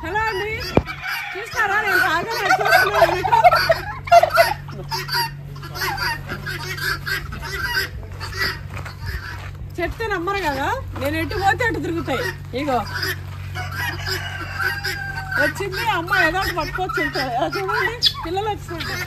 Hello అండి, చూస్తారా? నేను బాగా చెప్తే నమ్మరు కదా, నేను ఎటు పోతే అటు తిరుగుతాయి. ఇగో వచ్చింది అమ్మ, ఏదో ఒకటి పట్టుకోవచ్చు. చూడండి పిల్లలు వచ్చినట్టు.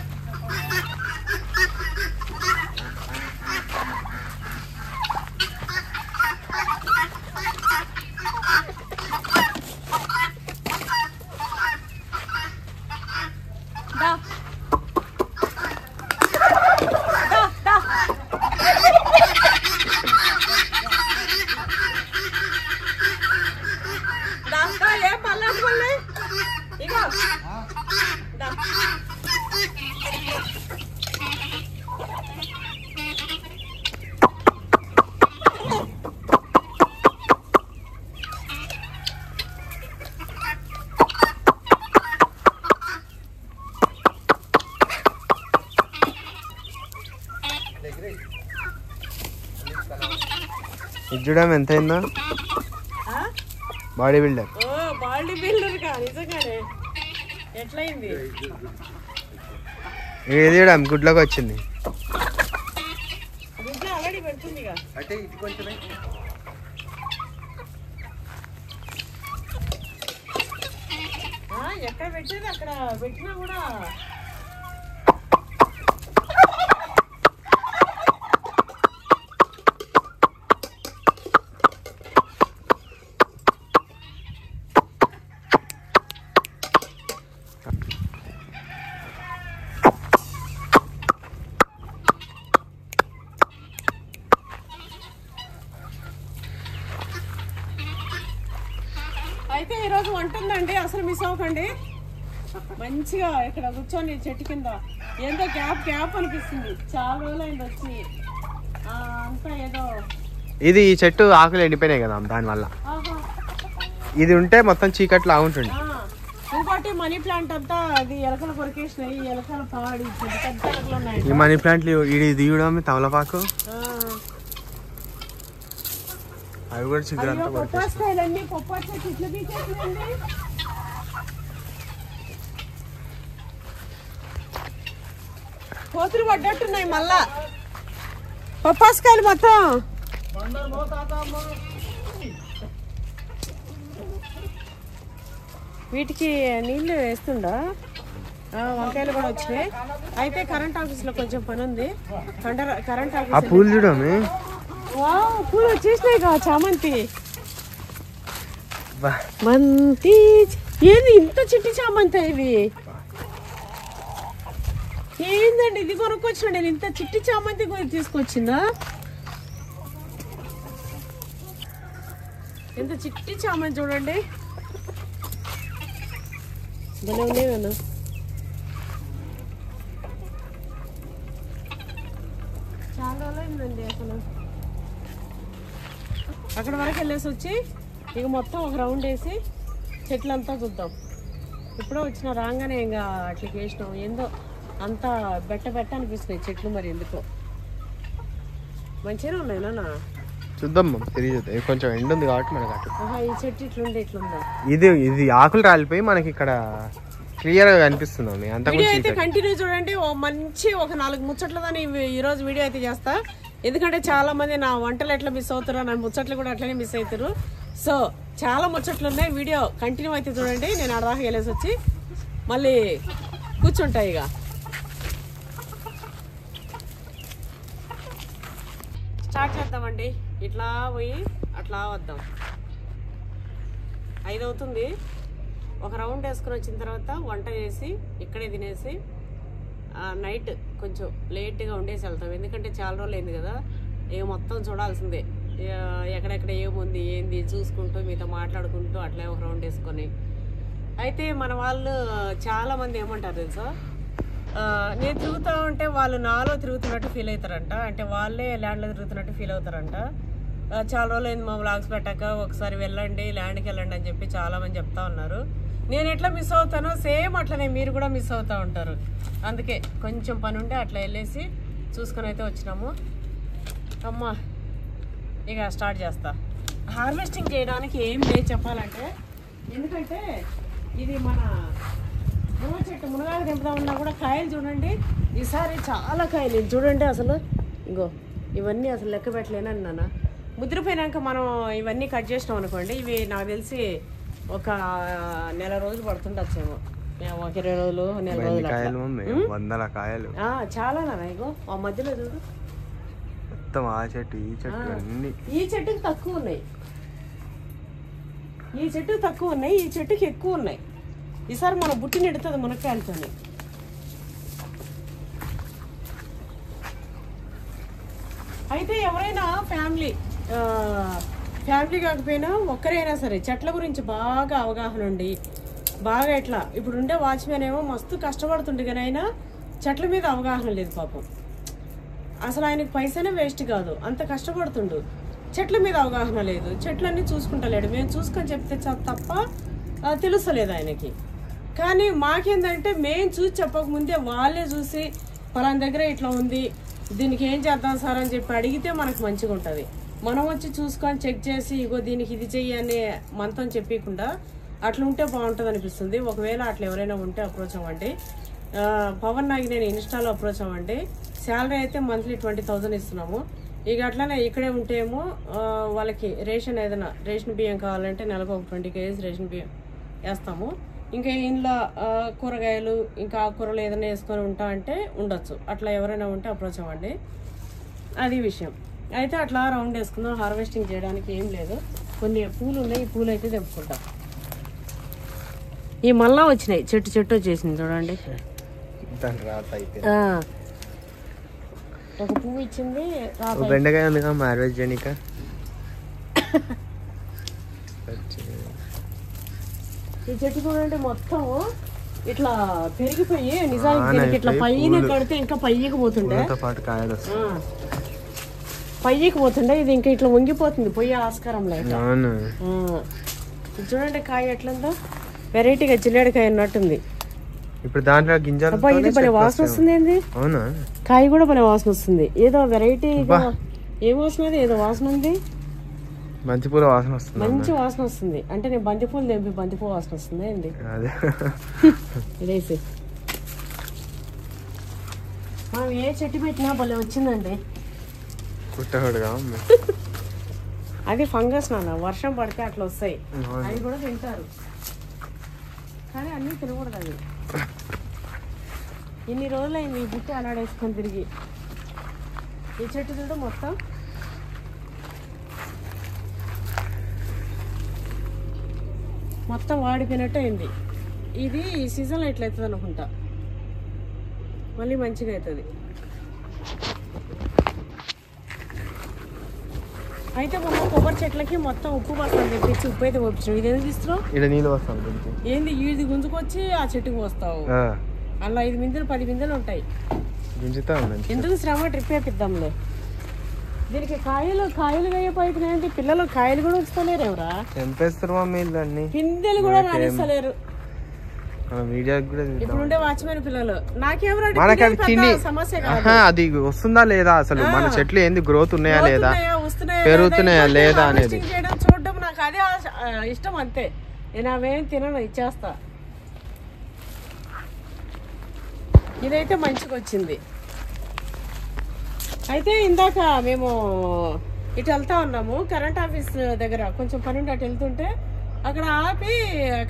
ఇది చూడడం ఎంత అయిందో. Body builder. బాడీ బిల్డర్ కా నిజంగానే ఎట్లయింది? ఇది చూడడం గుడ్లోకి వచ్చింది. గుడ్లో ఆల్రెడీ పెడుతుంది. ఎక్కడ పెట్టేది అక్కడ పెట్టినా కూడా అయితే ఈరోజు వంట ఉందండి, అసలు మిస్ అవ్వకండి. మంచిగా ఇక్కడ కూర్చొని చెట్టు కింద ఏందో గ్యాప్ అనిపిస్తుంది. చాలా రోజులు అయింది వచ్చి. అంతా ఏదో ఇది ఈ చెట్టు ఆకులు ఎండిపోయినాయి కదా, దానివల్ల. ఇది ఉంటే మొత్తం చీకట్లు ఆగుంటుంది. ఇంకోటి మనీ ప్లాంట్ అంతా అది ఎలకలు కొరికేసినాయి. ఎలకలు పాడి పెద్ద ఎలకలు ఉన్నాయి. ఈ మనీ ప్లాంట్లు ఇది తీయడం తమలపాకు అవి కూడా చిగురంతా పొప్పాకాయలండి. పొప్పాకాయ చెట్లు పీకేసినండి. కోతులు పడ్డట్టున్నాయి మళ్ళా. పొప్పాకాయలు మొత్తం వీటికి నీళ్లు వేస్తుండా. వంకాయలు కూడా వచ్చినాయి. అయితే కరెంట్ ఆఫీస్ లో కొంచెం పని ఉంది. కరెంట్ ఆఫీస్ పూలు చూడమే. పూలు వచ్చేసినాయి కదా, చామంతి. మంతి ఏది ఇంత చిట్టి చామంతి ఇవి? ఏందండి ఇది కొనుక్కొచ్చిన? నేను ఇంత చిట్టి చామంతి తీసుకొచ్చిందా? ఎంత చిట్టి చామంతి చూడండి, భలే ఉన్నాయి కదా. చాలా రోజులైందండి అసలు. అక్కడ వరకు వెళ్ళేసి వచ్చి ఇక మొత్తం ఒక రౌండ్ వేసి చెట్లంతా చూద్దాం. ఇప్పుడే వచ్చిన రాగానే ఇంకా అట్లకి వేసినాం. ఏందో అంతా బెట్ట అనిపిస్తున్నాయి చెట్లు. మరి ఎందుకో మంచిగానే ఉన్నాయి నాన్న. చూద్దాం తిరిగి చూద్దాం. కొంచెం ఎండ ఉంది కాబట్టి మనకి అటు. ఈ చెట్టు ఇట్లుందా? ఇది ఆకులు రాలిపోయి మనకి ఇక్కడ క్లియర్ గా కనిపిస్తుంది. వీడియో అయితే కంటిన్యూ చూడండి. ఒక 4 ముచ్చట్లదని ఈరోజు వీడియో అయితే చేస్తా. ఎందుకంటే చాలా మంది నా వంటలు ఎట్లా మిస్ అవుతారో, నా ముచ్చట్లు కూడా అట్లనే మిస్ అవుతారు. సో చాలా ముచ్చట్లు ఉన్నాయి. వీడియో కంటిన్యూ అయితే చూడండి. నేను అడదాకా వెళ్ళేసి వచ్చి మళ్ళీ కూర్చుంటాయి. ఇక స్టార్ట్ చేద్దామండి. ఇట్లా పోయి అట్లా వద్దాం. 5 అవుతుంది. ఒక రౌండ్ వేసుకుని వచ్చిన తర్వాత వంట చేసి ఇక్కడే తినేసి నైట్ కొంచెం లేట్గా ఉండేసి వెళ్తాం. ఎందుకంటే చాలా రోజులు అయింది కదా, మొత్తం చూడాల్సిందే. ఎక్కడెక్కడ ఏముంది ఏంది చూసుకుంటూ మీతో మాట్లాడుకుంటూ అట్లే ఒక రౌండ్ వేసుకొని. అయితే మన వాళ్ళు చాలామంది ఏమంటారు తెలుసా, నేను తిరుగుతూ ఉంటే వాళ్ళు నాలో తిరుగుతున్నట్టు ఫీల్ అవుతారంట. అంటే వాళ్ళే ల్యాండ్లో తిరుగుతున్నట్టు ఫీల్ అవుతారంట. చాలా రోజులు అయింది మా వ్లాగ్స్ పెట్టాక, ఒకసారి వెళ్ళండి ల్యాండ్కి వెళ్ళండి అని చెప్పి చాలామంది చెప్తా ఉన్నారు. నేను ఎట్లా మిస్ అవుతానో సేమ్ అట్లనే మీరు కూడా మిస్ అవుతూ ఉంటారు. అందుకే కొంచెం పని ఉంటే అట్లా వెళ్ళేసి చూసుకొని అయితే వచ్చినాము. అమ్మా ఇక స్టార్ట్ చేస్తా. హార్వెస్టింగ్ చేయడానికి ఏం లేదు చెప్పాలంటే, ఎందుకంటే ఇది మన మునగ చెట్టు, మునగాకు తెంపుదామన్నా కూడా కాయలు చూడండి ఈసారి చాలా కాయలు. ఇది చూడండి అసలు, ఇంకో ఇవన్నీ అసలు లెక్క పెట్టలేనని నాన్న. ముద్రపోయినాక మనం ఇవన్నీ కట్ చేసినాం అనుకోండి, ఇవి నాకు తెలిసి ఒక నెల రోజులు పడుతుండొచ్చేమో, ఒక 20 రోజులు, నెల రోజులు చాలా నాన్న. ఇగో ఆ మధ్యలో చూడు మొత్తం ఆ చెట్టు ఈ చెట్టు అన్ని. ఈ చెట్టుకి తక్కువ ఉన్నాయి, ఈ చెట్టుకి తక్కువ ఉన్నాయి, ఈ చెట్టుకి ఎక్కువ ఉన్నాయి. ఈసారి మన బుట్టి నెడుతుంది మునక్కాయలతో. అయితే ఎవరైనా ఫ్యామిలీ కాకపోయినా ఒక్కరైనా సరే చెట్ల గురించి బాగా అవగాహన ఉండి బాగా ఇట్లా ఇప్పుడు ఉండే వాచ్మెన్ ఏమో మస్తు కష్టపడుతుండే కానీ అయినా చెట్ల మీద అవగాహన లేదు పాపం. అసలు ఆయనకు పైసనే వేస్ట్ కాదు, అంత కష్టపడుతుండు, చెట్ల మీద అవగాహన లేదు, చెట్లన్నీ చూసుకుంటలేడు. మేము చూసుకొని చెప్తే తప్ప తెలుస్తలేదు ఆయనకి. కానీ మాకేందంటే మేము చూసి చెప్పకముందే వాళ్ళే చూసి పలానా దగ్గర ఇట్లా ఉంది, దీనికి ఏం చేద్దాం సార్ అని చెప్పి అడిగితే మనకు మంచిగా ఉంటుంది. మనం వచ్చి చూసుకొని చెక్ చేసి ఇగో దీనికి ఇది చెయ్యి అనే మనతో చెప్పకుండా అట్లా ఉంటే బాగుంటుంది అనిపిస్తుంది. ఒకవేళ అట్లా ఎవరైనా ఉంటే అప్రోచ్ అవ్వండి. పవన్ నాగి నేను ఇన్స్టాలో అప్రోచ్ అవ్వండి. శాలరీ అయితే మంత్లీ 20,000 ఇస్తున్నాము. ఇక అట్లానే ఇక్కడే ఉంటేమో వాళ్ళకి రేషన్ ఏదైనా రేషన్ బియ్యం కావాలంటే నెలకు ఒక 20 kgs రేషన్ బియ్యం వేస్తాము. ఇంకా ఇంట్లో కూరగాయలు ఇంకా ఆకుకూరలు ఏదైనా వేసుకొని ఉంటా అంటే ఉండొచ్చు. అట్లా ఎవరైనా ఉంటే అప్రోచ్ అవ్వండి. అది విషయం. అయితే అట్లా రౌండ్ వేసుకుందాం. హార్వెస్టింగ్ చేయడానికి ఏం లేదు, కొన్ని పూలు ఉన్నాయి, ఈ పూలు అయితే తెంపుకుంటాం. ఈ మళ్ళా వచ్చినాయి, చెట్టు వచ్చేసింది చూడండి. ఒక పువ్వు ఇచ్చింది, బెండకాయ ఉంది కదా మ్యారేజ్ చేయనిక. ఈ చెట్టు చూడండి మొత్తం ఇట్లా పెరిగిపోయి నిజానికి ఇట్లా పైన కడితే ఇంకా పైకి పోతుండే, ఇది ఇంకా ఇట్లా వంగిపోతుంది పోయే ఆస్కారం లేదు. చూడండి కాయ ఎట్లుందో, వెరైటీగా జిల్లేడికాయ ఉన్నట్టుంది. ఇప్పుడు దాంట్లో గింజలు ఇది భలే వాసన వస్తుంది. ఏంది కాయ కూడా భలే వాసన వస్తుంది, ఏదో వెరైటీ. ఏ వాసన, ఏదో వాసన ఉంది, బంతిపూల వాసన వస్తుంది, మంచి వాసన వస్తుంది. అంటే నేను బంతిపూలు తెంపి బంతిపూ వాసన వస్తుంది ఏంది ఇదేసి. మనం ఏ చెట్టు పెట్టినా భలే వచ్చిందండి. అది ఫంగస్ నాన్న, వర్షం పడితే అట్లా వస్తాయి, అవి కూడా తింటారు. కానీ అన్నీ తినకూడదు. అది ఇన్ని రోజులైంది ఈ బుట్టి అలాడేసుకొని తిరిగి. ఈ చెట్టు చూడ మొత్తం వాడిపోయినట్టు అయింది. ఇది ఈ సీజన్లో ఇట్లా అవుతుంది అనుకుంటా, మళ్ళీ మంచిగా అవుతుంది. అయితే మనం కొబ్బరి చెట్లకి మొత్తం ఉప్పు బస్తాలు తెప్పించి ఉప్పు అయితే పోపించాం. ఇది ఎందుకు ఇస్తున్నావు? ఏంది ఇది గుంజుకొచ్చి ఆ చెట్టుకు పోస్తావు, అలా 5 బిందెలు 10 బిందెలు ఉంటాయి. ఎందుకు శ్రమ, ట్రిప్ వేపిద్దాంలే. దీనికి కాయలు అయిపోయినాయంటే పిల్లలు కాయలు కూడా ఉంచుతలేరు ఎవరా, పిందెలు కూడా రాణిస్తలేరు. ఇప్పుడు ఉండే వాచ్మెన్ పిల్లలు నాకెవరు సమస్య కాదు, అది వస్తుందా లేదా, అసలు మన చెట్లు ఏంది గ్రోత్ ఉన్నాయా లేదా, పెరుగుతున్నాయా లేదా అనేది చూడడం నాకు అదే ఇష్టం. అంతే, నేను అవేం తినను, ఇచ్చేస్తా. ఇదైతే మంచిగా వచ్చింది. అయితే ఇందాక మేము ఇటు వెళ్తా ఉన్నాము, కరెంట్ ఆఫీస్ దగ్గర కొంచెం పని ఉండి అటు వెళ్తుంటే అక్కడ ఆపి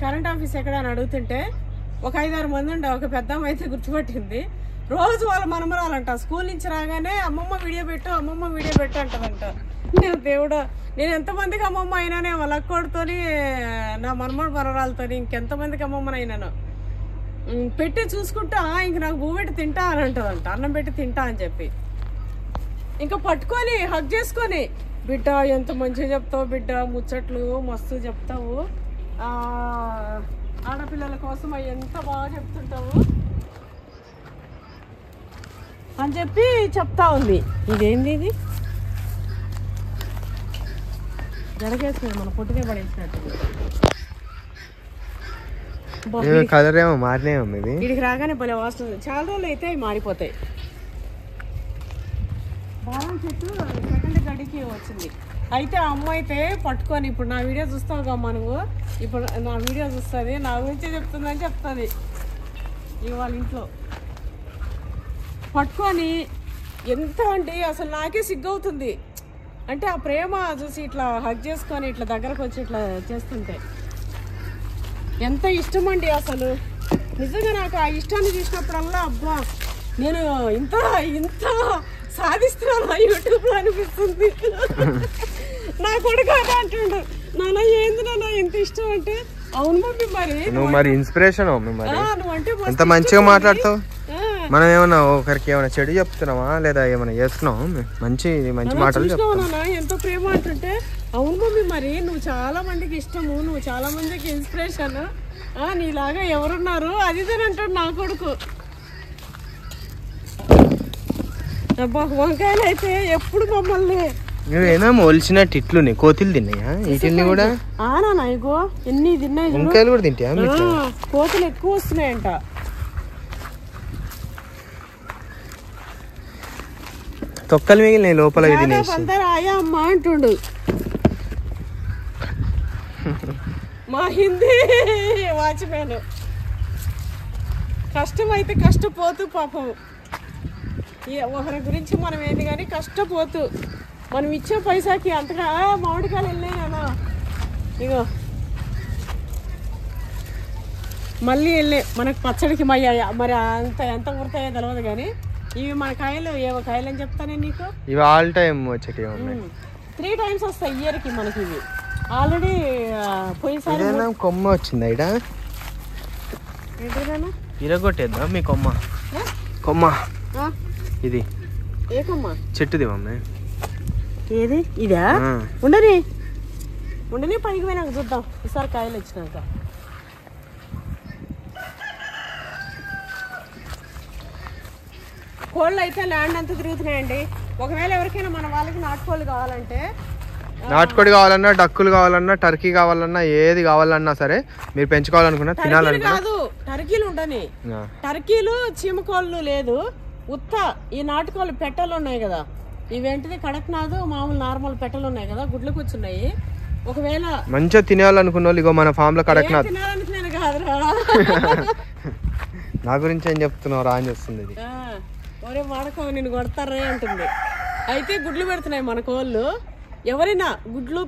కరెంట్ ఆఫీస్ ఎక్కడ అని అడుగుతుంటే ఒక 5-6 మంది ఉండే, ఒక పెద్దమ్మ అయితే గుర్తుపట్టింది. రోజు వాళ్ళ మనమరాలంట, స్కూల్ నుంచి రాగానే అమ్మమ్మ వీడియో పెట్టు అంటదంట. నేను దేవుడు, నేను ఎంతమందికి అమ్మమ్మ అయినానే, వాళ్ళ అక్కోడితోని నా మనమరాలతో ఇంకెంతమందికి అమ్మమ్మని అయినాను. పెట్టి చూసుకుంటా ఇంక నాకు పువ్వు పెట్టి తింటా అని అంటదంట, అన్నం పెట్టి తింటా అని చెప్పి. ఇంకా పట్టుకొని హగ్ చేసుకొని, బిడ్డ ఎంత మంచిగా చెప్తావు బిడ్డ, ముచ్చట్లు మస్తు చెప్తావు, ఆడపిల్లల కోసం అవి ఎంత బాగా చెప్తుంటావు అని చెప్పి చెప్తా ఉంది. ఇదేంది, ఇది జడకేసుకుని మన పొట్టిగా పడేసినట్టు. కలర్ ఏమో మారినాయేమో, వీడికి రాగానే భలే వాసన. చాలా రోజులు అయితే అవి మారిపోతాయి. బాదం చెట్టు సెకండ్ గడికి వచ్చింది. అయితే ఆ అమ్మ అయితే పట్టుకొని ఇప్పుడు నా వీడియో చూస్తావు అమ్మా నువ్వు, ఇప్పుడు నా వీడియో చూస్తుంది, నా గురించే చెప్తుందని చెప్తుంది. ఇక వాళ్ళ ఇంట్లో పట్టుకొని ఎంత అంటే అసలు నాకే సిగ్గవుతుంది. అంటే ఆ ప్రేమ చూసి ఇట్లా హగ్ చేసుకొని ఇట్లా దగ్గరకు వచ్చి ఇట్లా చేస్తుంటే ఎంత ఇష్టం అండి అసలు. నిజంగా నాకు ఆ ఇష్టాన్ని చూసినప్పుడల్లా అబ్బా నేను ఇంత ఇంత సాధిస్తున్నాను యూట్యూబ్లో అనిపిస్తుంది. నా కొడుకు అదే అంటుండు, నాన్న ఏంది నాన్న ఎంత ఇష్టం అంటే. అవును మమ్మీ మరి నువ్వు మరి ఇన్స్పిరేషన్ నువ్వంటే ఎంత మంచిగా మాట్లాడతావు. మనం ఏమన్నా ఒకరికి ఏమైనా చెడు చెప్తున్నావా లేదా ఏమైనా చేస్తున్నావా? మంచి మంచి మాటలు చెప్తున్నావు. ఎంతో ప్రేమ అంటుంటే అవును మమ్మీ మరి నువ్వు చాలా మందికి ఇష్టము, నువ్వు చాలా మందికి ఇన్స్పిరేషన్, నీలాగా ఎవరున్నారు అది ఇది అంటాడు నా కొడుకు. అబ్బా వంకాయలు అయితే ఎప్పుడు మమ్మల్ని నువ్వేమో ఒలిచినట్టు ఇట్లున్నాయి, కోతులు తిన్నాయా వీటిని కూడా? ఆనా ఇగో ఎన్ని తిన్నాయి, వంకాయలు కూడా తింటాయా? కోతులు ఎక్కువ వస్తున్నాయంట. తొక్కలు మిగిలినాయి లోపల ఆయా అమ్మ అంటుండు. మా హిందీ వాచ్మెన్ కష్టం అయితే కష్టపోతూ పాపం ఒకరి గురించి మనం ఏంది కానీ కష్టపోతూ మనం ఇచ్చే పైసాకి అంతగా మామిడికాయలు వెళ్ళినాయి. ఇగో మళ్ళీ వెళ్ళే మనకు పచ్చడికి మరి అంత ఎంత కుడతాయో తెలియదు కానీ ఇవి మన కాయలు ఏవో కాయలు అని చెప్తానే నీకు. ఇవి ఆల్ టైమ్ వచ్చేటి 3 times వస్తాయి ఇయర్కి మనకి. ఇవి ఆల్రెడీ పోయినసారి కొమ్మ వచ్చింది ఇక్కడ ఇరగొట్టేద్దా మీ కొమ్మ? కొమ్మ ఇది ఏ కొమ్మ? చెట్టుది మమ్మీ. ఏది ఇదా? ఉండని ఉండని పనికి పోయినాక చూద్దాం ఈసారి కాయలు వచ్చినాక. కోళ్ళు అయితే ల్యాండ్ అంతా తిరుగుతున్నాయండి. ఒకవేళ ఎవరికైనా మన వాళ్ళకి నాటుకోళ్ళు కావాలంటే, నాటుకోడి కావాలన్నా, డక్కులు కావాలన్నా, టర్కీ కావాలన్నా, ఏది కావాలన్నా సరే మీరు పెంచుకోవాలనుకున్నా తినాలనుకున్నా కాదు టర్కీలు ఉండని. టర్కీలు చీమకోళ్ళు లేదు, ఉత్త ఈ నాటుకోళ్ళు పెట్టలు ఉన్నాయి కదా, ఇవేంటిది కడక్నాథ్ మామూలు నార్మల్ పెట్టలు ఉన్నాయి కదా, గుడ్లు కూర్చున్నాయి. ఒకవేళ మంచిగా తినాలనుకున్న వాళ్ళు ఇగో మన ఫామ్ లో కడక్నాథ్. తినాలనుకున్నాను కాదురా, నా గురించి ఏం చెప్తున్నావు రా అని చేస్తుంది. ఒరే వాడకం నిన్ను కొడతారే అంటుంది. అయితే గుడ్లు పెడుతున్నాయి మన కోళ్ళు. ఎవరైనా గుడ్లు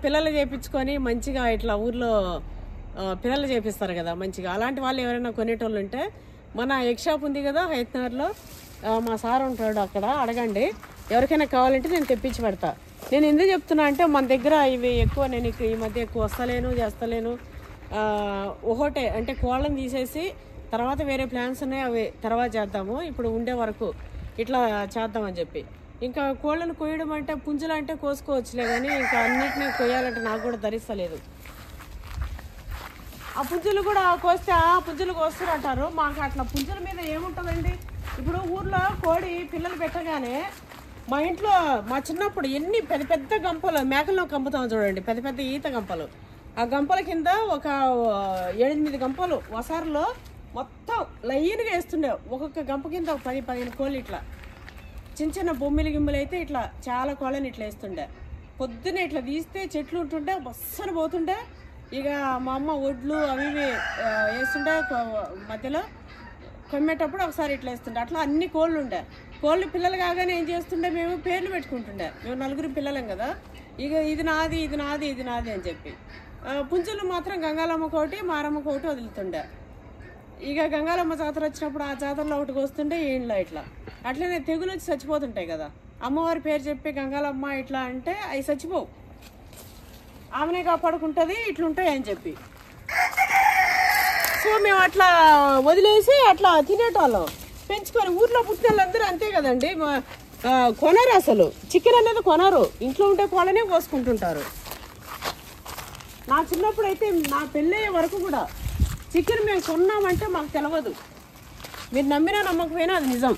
పిల్లలు చేపించుకొని మంచిగా ఇట్లా ఊర్లో పిల్లలు చేపిస్తారు కదా మంచిగా, అలాంటి వాళ్ళు ఎవరైనా కొనేటోళ్ళు ఉంటే మన ఎగ్ షాప్ ఉంది కదా హైత్నగర్లో, మా సార్ ఉంటాడు అక్కడ, అడగండి. ఎవరికైనా కావాలంటే నేను తెప్పించి పెడతా. నేను ఎందుకు చెప్తున్నా అంటే మన దగ్గర ఇవి ఎక్కువ నేను ఈ మధ్య ఎక్కువ వస్తలేను చేస్తలేను. ఒకటే అంటే కోళ్ళని తీసేసి తర్వాత వేరే ప్లాన్స్ ఉన్నాయి, అవి తర్వాత చేద్దాము, ఇప్పుడు ఉండే వరకు ఇట్లా చేద్దామని చెప్పి. ఇంకా కోళ్ళను కొయ్యడం అంటే పుంజులు అంటే కోసుకోవచ్చులే కానీ ఇంకా అన్నిటినీ కొయ్యాలంటే నాకు కూడా ధరిస్తలేదు. ఆ పుంజులు కూడా కోస్తే పుంజులు కోస్తారు అంటారు. మాకు అట్లా పుంజుల మీద ఏముంటుందండి. ఇప్పుడు ఊర్లో కోడి పిల్లలు పెట్టగానే మా ఇంట్లో మా చిన్నప్పుడు ఎన్ని పెద్ద పెద్ద గంపలు మేకలను కంపుతాం చూడండి, పెద్ద పెద్ద ఈత గంపలు. ఆ గంపల కింద ఒక 7-8 గంపలు వసారులో మొత్తం లైన్గా వేస్తుండే. ఒక్కొక్క గంప కింద 10-15 కోళ్ళు ఇట్లా చిన్న చిన్న గిమ్ములు అయితే ఇట్లా చాలా కోళ్ళని ఇట్లా వేస్తుండే. పొద్దున్నే ఇట్లా తీస్తే చెట్లు ఉంటుండే, బస్సను పోతుండే. ఇక మా అమ్మ ఒడ్లు అవి వేస్తుండే, మధ్యలో కొమ్మేటప్పుడు ఒకసారి ఇట్లా వేస్తుండే. అట్లా అన్ని కోళ్ళు ఉండే. కోళ్ళు పిల్లలు కాగానే ఏం చేస్తుండే, మేము పేర్లు పెట్టుకుంటుండే. మేము 4 పిల్లలం కదా, ఇక ఇది నాది ఇది నాది ఇది నాది అని చెప్పి. పుంజులు మాత్రం గంగాలమ్మకి ఒకటి మారమ్మకి ఒకటి వదులుతుండే. ఇక గంగాలమ్మ జాతర వచ్చినప్పుడు ఆ జాతరలో ఒకటి వస్తుంటే ఇంట్లో ఇట్లా అట్లనే తెగులు వచ్చి చచ్చిపోతుంటాయి కదా, అమ్మవారి పేరు చెప్పి గంగాలమ్మ ఇట్లా అంటే అవి చచ్చిపోవు, ఆమెనే కాపాడుకుంటుంది ఇట్లుంటాయి అని చెప్పి. సో మేము అట్లా వదిలేసి అట్లా తినేటోళ్ళం పెంచుకొని. ఊర్లో పుట్టిన వాళ్ళందరూ అంతే కదండి, కొనరు అసలు చికెన్ అనేది కొనరు, ఇంట్లో ఉంటే కోళ్ళనే కోసుకుంటుంటారు. నా చిన్నప్పుడు అయితే నా పెళ్ళయ్యే వరకు కూడా చికెన్ మేము కొన్నామంటే మాకు తెలియదు. మీరు నమ్మినా నమ్మకపోయినా అది నిజం.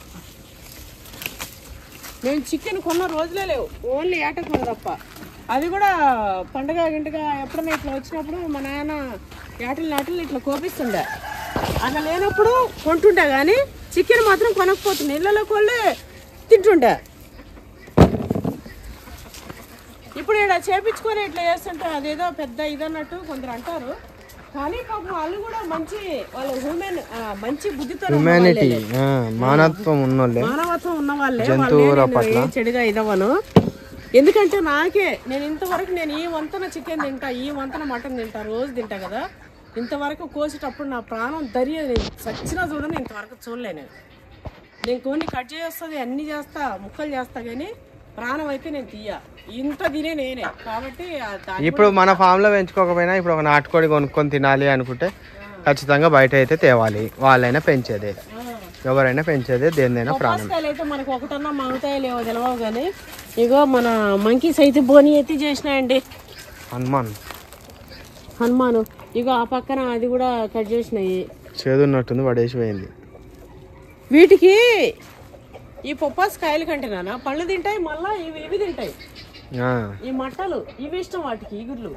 మేము చికెన్ కొన్న రోజులే లేవు, ఓన్లీ ఏటకూర తప్ప. అది కూడా పండగ గింటగా ఎప్పుడైనా ఇట్లా వచ్చినప్పుడు మా నాన్న నాటిల్ని ఇట్లా కోపిస్తుండే. అట్లా లేనప్పుడు కొంటుండే కానీ చికెన్ మాత్రం కొనకపోతుండే. ఇళ్ళలో కోళ్ళే తింటుండే. ఇప్పుడు ఇక్కడ చేపించుకొని ఇట్లా చేస్తుంటే అదేదో పెద్ద ఇదన్నట్టు కొందరు అంటారు. కానీ పాపం వాళ్ళు కూడా మంచి వాళ్ళ మంచి బుద్ధితో హ్యూమానిటీ మానవత్వం ఉన్నోళ్ళే, మానవత్వం ఉన్న వాళ్ళే. జంతువుల పట్ల చెడుగా ఇదవ్వను. ఎందుకంటే నేను ఇంతవరకు నేను ఈ వంతన చికెన్ తింటా, ఈ వంతన మటన్ తింటా, రోజు తింటా కదా. ఇంతవరకు కోసేటప్పుడు నా ప్రాణం దరియదు, సచ్చినా చూడని ఇంతవరకు చూడలేను. నేను కొన్ని కట్ చేస్తుంది, అన్ని చేస్తా, ముక్కలు చేస్తా, కానీ ప్రాణం అయితే నేను ఇంత తినే నేనే. కాబట్టి ఇప్పుడు మన ఫామ్ లో పెంచుకోకపోయినా ఇప్పుడు ఒక నాటుకోడి కొనుక్కొని తినాలి అనుకుంటే ఖచ్చితంగా బయట అయితే తేవాలి. వాళ్ళైనా పెంచేదే, ఎవరైనా పెంచేదే, దేనిదైనా ప్రాణం. అయితే మనకు ఒకటన్నా మాగుతాయో లేవో తెలవవు, కానీ ఇగో మన మంకీస్ అయితే బోని ఎత్తి చేసినాయండి. హనుమాను ఇగో ఆ పక్కన అది కూడా కట్ చేసినాయి. చేదున్నట్టుంది, పడేసిపోయింది. వీటికి ఈ పొప్పాస్ కాయలు కంటేనా పళ్ళు తింటాయి, మళ్ళా ఇవి తింటాయి. ఈ మట్టలు ఇవి ఇష్టం వాటికి, ఈగుర్లు.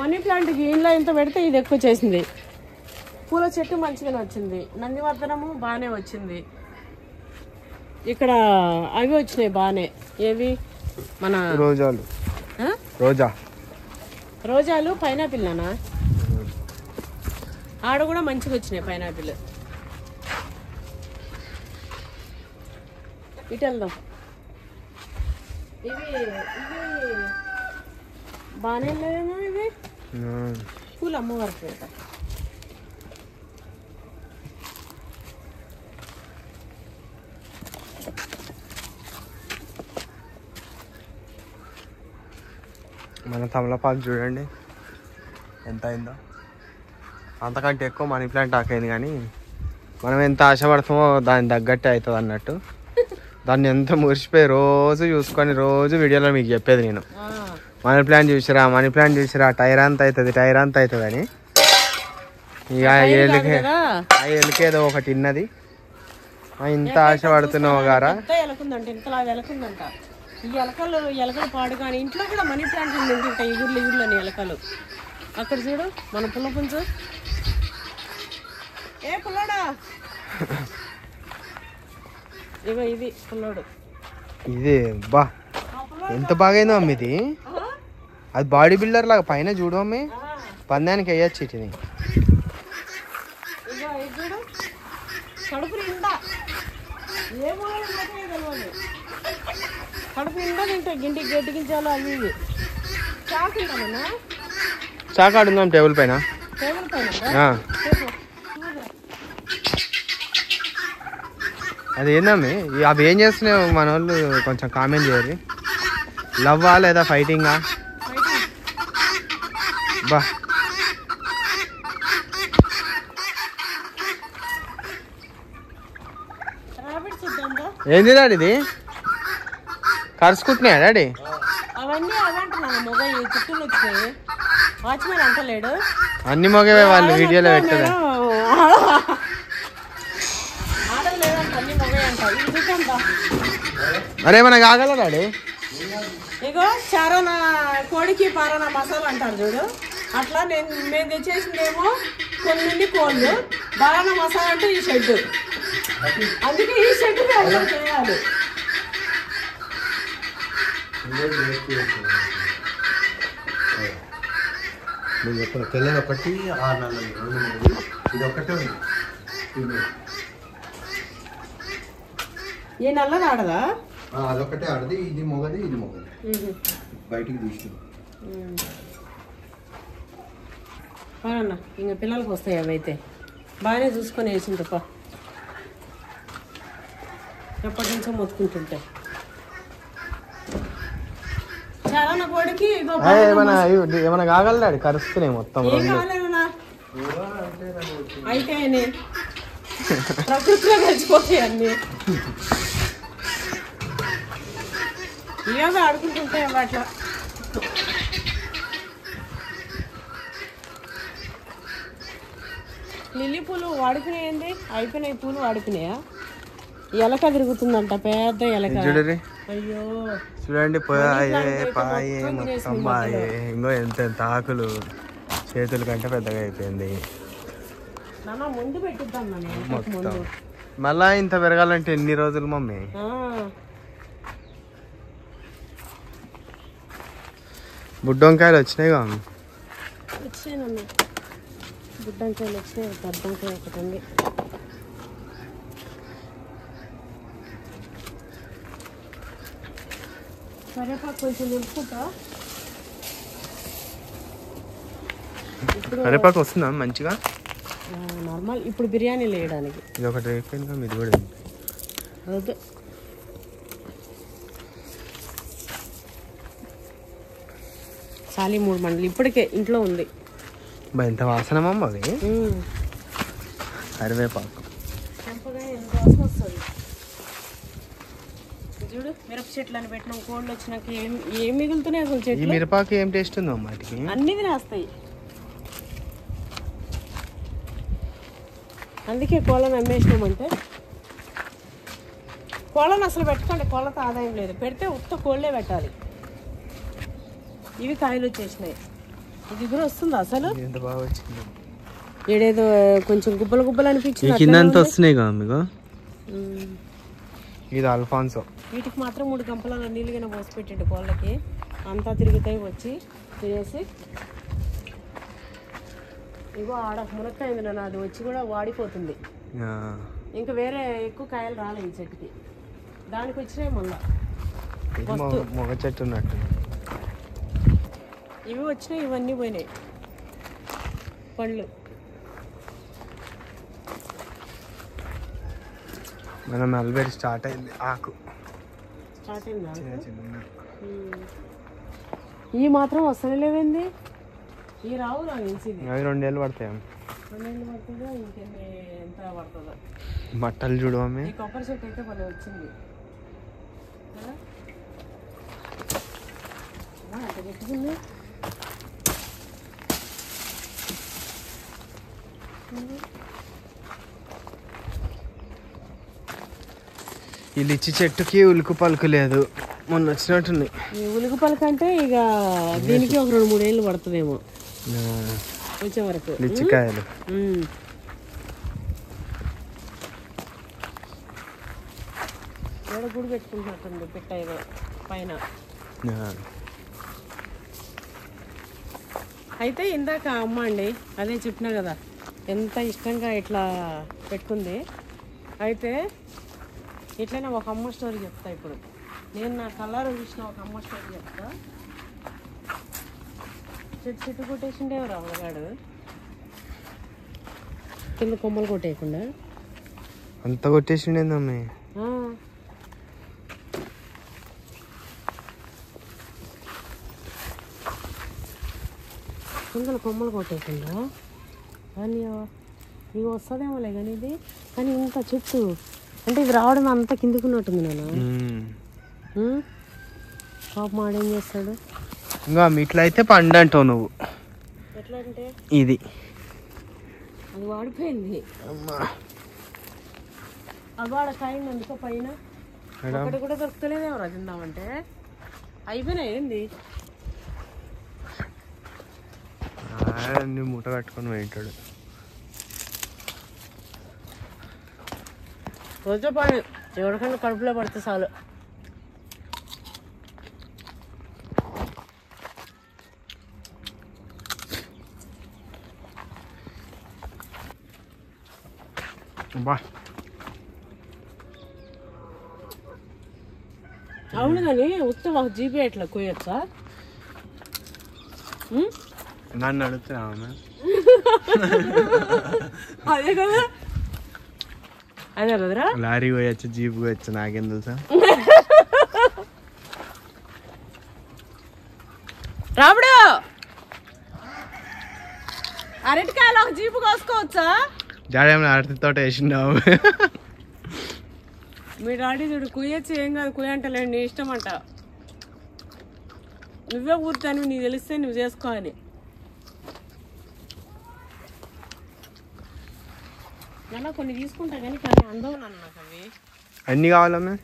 మనీ ప్లాంట్కి ఇంట్లో ఇంత పెడితే ఇది ఎక్కువ చేసింది. పూల చెట్టు మంచిగానే వచ్చింది, నందివర్ధనము బాగానే వచ్చింది. ఇక్కడ అవి వచ్చినాయి బాగానే. ఏవి మన రోజాలు పైనాపిల్ నానా, ఆడ కూడా మంచిగా వచ్చినాయి పైనాపిల్. ఇటు వెళ్దాం. ఇవి బాగానే లేదేమో, ఇవి పూలు అమ్మవారికి పెడతా. మన తమలపాకు చూడండి ఎంత అయిందో, అంతకంటే ఎక్కువ మనీ ప్లాంట్ ఆకైంది. కానీ మనం ఎంత ఆశపడతామో దాని తగ్గట్టే అవుతుంది అన్నట్టు. దాన్ని ఎంత మురిసిపోయి రోజు చూసుకొని రోజు వీడియోలో మీకు చెప్పేది నేను, మనీ ప్లాంట్ చూసిరా టైర్ అంత అవుతుంది అని. ఇక ఏళ్ళకేదో ఒకటి ఉన్నది. ఇంత ఆశపడుతున్నావు గారా. ఈ ఎలకలు పాడు. కానీ ఇంట్లో కూడా మనీ ప్లాంట్ తింటుంటాయి, ఇగుర్లు అని ఎలకలు. అక్కడ చూడు మన పుల్ల పుంజు. ఏ పుల్లోడా, ఇగో ఇది పుల్లోడు. ఇది బా ఎంత బాగైందో అమ్మ ఇది. అది బాడీ బిల్డర్ లాగా పైన చూడు అమ్మి, పందానికి వేయచ్చు ఇది. చూడు కడుపు నిండా, ఏమో కడుపు నిండా తింటాయి. గడ్డిగించాలో అవి ఇవి. చాకుంటామన్నా, చాకు ఆడుందాం టేబుల్ పైన. అది ఏందమ్మి, అవి ఏం చేస్తున్నావు మన వాళ్ళు కొంచెం కామెంట్ చేయాలి. లవ్వా లేదా ఫైటింగా? బా ఏంది డాడీ ఇది? కరుచుకుంటున్నాయా డాడీ? అవన్నీ అవంటున్నాను, మొగ చుట్టూలు వచ్చాయి. వాచ్మెన్ అంటలేడు, అన్ని మొగవే వాళ్ళు వీడియోలో పెట్టారు. అరే మనకు ఆగల డాడీ. ఇగో చారోనా కోడికి పారోనా మసాలా అంటారు చూడు, అట్లా మేము తెచ్చేసిందేమో కొన్ని కోళ్ళు. బారానా మసాలా అంటే ఈ షెడ్, అందుకే ఈ షెడ్ చేయాలి. పిల్లలు ఒకటి 6 నెలలు, ఇది ఒకటే ఉంది. ఈ నల్లది ఆడదా? అదొకటే ఆడది, ఇది మొగది, ఇది మొగది. బయటికి తీసుకు అన్న ఇంకా పిల్లలకి వస్తాయి. అవి అయితే బాగానే చూసుకొని వేసింది తప్ప, ఎప్పటి నుంచో మొత్తుకుంటుంటాయి. చాలా నా కోడికి ఏమైనా కాగలడాడు, కరుస్తున్నాయి మొత్తం. అయితే ప్రకృతిలో కలిసిపోతాయి అన్ని. ఇవే ఆడుకుంటుంటాయి అట్లా. లిల్లీ పూలు వాడుకునేయండి, అయిపోయినాయి పూలు వాడుకున్నాయా? ఎలక తిరుగుతుందంట, పెద్ద ఎలక. అయ్యో చూడండి, పోయే పాయే మొత్తం బాయే. ఇంకో ఎంత ఆకులు చేతుల కంటే పెద్దగా అయిపోయింది ముందు పెట్టిద్దాం. మొత్తం మళ్ళా ఇంత పెరగాలంటే ఎన్ని రోజులు మమ్మీ? బుడ్డొంకాయలు వచ్చినాయి కదా? వచ్చినాయి బుడ్డంకాయలు వచ్చినాయి. పెద్దంకాయ ఒకటి ఉంది. కరివేపాకు కొంచెం నింపుకుంటా. కరివేపాకు వస్తుందా మంచిగా? నార్మల్ ఇప్పుడు బిర్యానీలు వేయడానికి. ఇది ఒకటి అయిపోయింది, ఇది కూడా వద్దు. చాలి 3 మండలు ఇప్పటికే ఇంట్లో ఉంది. ఎంత వాసన మమ్మ అది కరివేపాకు. ఎంత వాసన వస్తుంది చూడు. మిరప చెట్లు అని పెట్టినాం. కోళ్ళు వచ్చినాక ఏం మిగులుతున్నాయి అసలు చెట్లు. ఈ మిరపాకు ఏం టేస్ట్ ఉందో వాటికి? అన్ని తినేస్తాయి. అందుకే కోళ్ళను అమ్మేసినామంటే. కోళ్ళను అసలు పెట్టుకోండి, కోళ్ళతో ఆదాయం లేదు. పెడితే ఉత్త కోళ్ళే పెట్టాలి. ఇవి కాయలు వచ్చేసినాయి. ఇది కూడా వస్తుంది అసలు. ఎంత బాగా వచ్చింది. ఏడేదో కొంచెం గుబ్బలు గుబ్బలు అనిపించింది. కింద వస్తున్నాయి కదా మీకు. ఇది అల్ఫాన్సో. వీటికి మాత్రం 3 గంపల నీళ్ళుగా పోసి పెట్టండి కోళ్ళకి. అంతా తిరుగుతాయి వచ్చి తినేసి. ఇగో ఆడ మునక్కాయ నాన్న, అది వచ్చి కూడా వాడిపోతుంది. ఇంకా వేరే ఎక్కువ కాయలు రాలేదు ఈ చెట్టుకి. దానికి వచ్చినాయి మళ్ళా మొగ చెట్టు ఉన్నట్టు. ఇవి వచ్చినాయి, ఇవన్నీ పోయినాయి పళ్ళు. మన మల్బెరీ స్టార్ట్ అయింది. ఆకు స్టార్ట్ అయిందా? చిన్న ఈ మాత్రం వస్తలే లేవేంది? ఈ రావు నాకు తెలిసింది. అవి 2 ఏళ్ళు పడతాయి. 2 ఏళ్ళు పడుతుందో ఇంకెన్ని ఎంత పడుతుందో. మట్టలు చూడు అమ్మే. ఈ కొబ్బరి చెట్టు అయితే భలే వచ్చింది కదా. అక్కడ పెట్టుకుంది. ఈ లిచ్చి చెట్టుకి ఉలుకు పలుకు లేదు, మొన్న వచ్చినట్టుంది. ఈ ఉలుకు పలుకు అంటే ఇక దీనికి ఒక 2-3 ఏళ్ళు పడుతుందేమో వచ్చే వరకు. లిచ్చికాయలు ఏడ గుడి పెట్టుకుంటున్నట్టుంది పెట్టాయి పైన. అయితే ఇందాక అమ్మ అండి అదే చెప్పినా కదా, ఎంత ఇష్టంగా ఇట్లా పెట్టుకుంది. అయితే ఇట్లనే ఒక అమ్మ స్టోరీ చెప్తా. ఇప్పుడు నేను నా కళ్ళారు చూసిన ఒక అమ్మ స్టోరీ చెప్తా. చెట్టు కొట్టేసిండే రావుగాడు, కింద కొమ్మలు కొట్టేయకుండా అంత కొట్టేసిండేందమ్మే. కిందల కొమ్మలు కొట్టేయకుండా కానీ ఇవి వస్తుందేమోలే కానీ ఇది. కానీ ఇంత చెట్టు అంటే ఇది రావడం అంతా కిందకున్నట్టుంది నేను. పాప మాడేం చేస్తాడు. ఇంకా ఇట్లా అయితే పండు అంటావు నువ్వు. ఎట్లా అంటే ఇది అది వాడిపోయింది. అది వాడకాయండి అందుకో పైన ఒకటి కూడా దొరుకుతలేదేమో రా తిందామంటే. అయిపోయినాయి ఏంది అన్ని మూట కట్టుకొని పోయింటాడు. రోజు పని ఎవరికైనా కడుపులో పడితే చాలు. అవును కానీ ఉత్తమ జీపీ ఎట్లా కోయచ్చా? నన్ను అడుగుతున్నా. అదే కదా, అదే కదరా. లారీ పోయచ్చు, జీప్ పోయచ్చు, నాకేం తెలుసా. రాముడు అరటికాయలు ఒక జీపు కోసుకోవచ్చా? డాడీ అరటి తోట వేసిండావు. మీ డాడీ చూడు కుయ్యచ్చు, ఏం కాదు కుయ్య అంటలేండి, నీ ఇష్టం అంట. నువ్వే కూర్చాను, నీకు తెలిస్తే నువ్వు చేసుకో అని. నన్ను కొన్ని తీసుకుంటా కానీ కానీ అందం నన్ను నాకు అవి అన్ని కావాలమ్మా.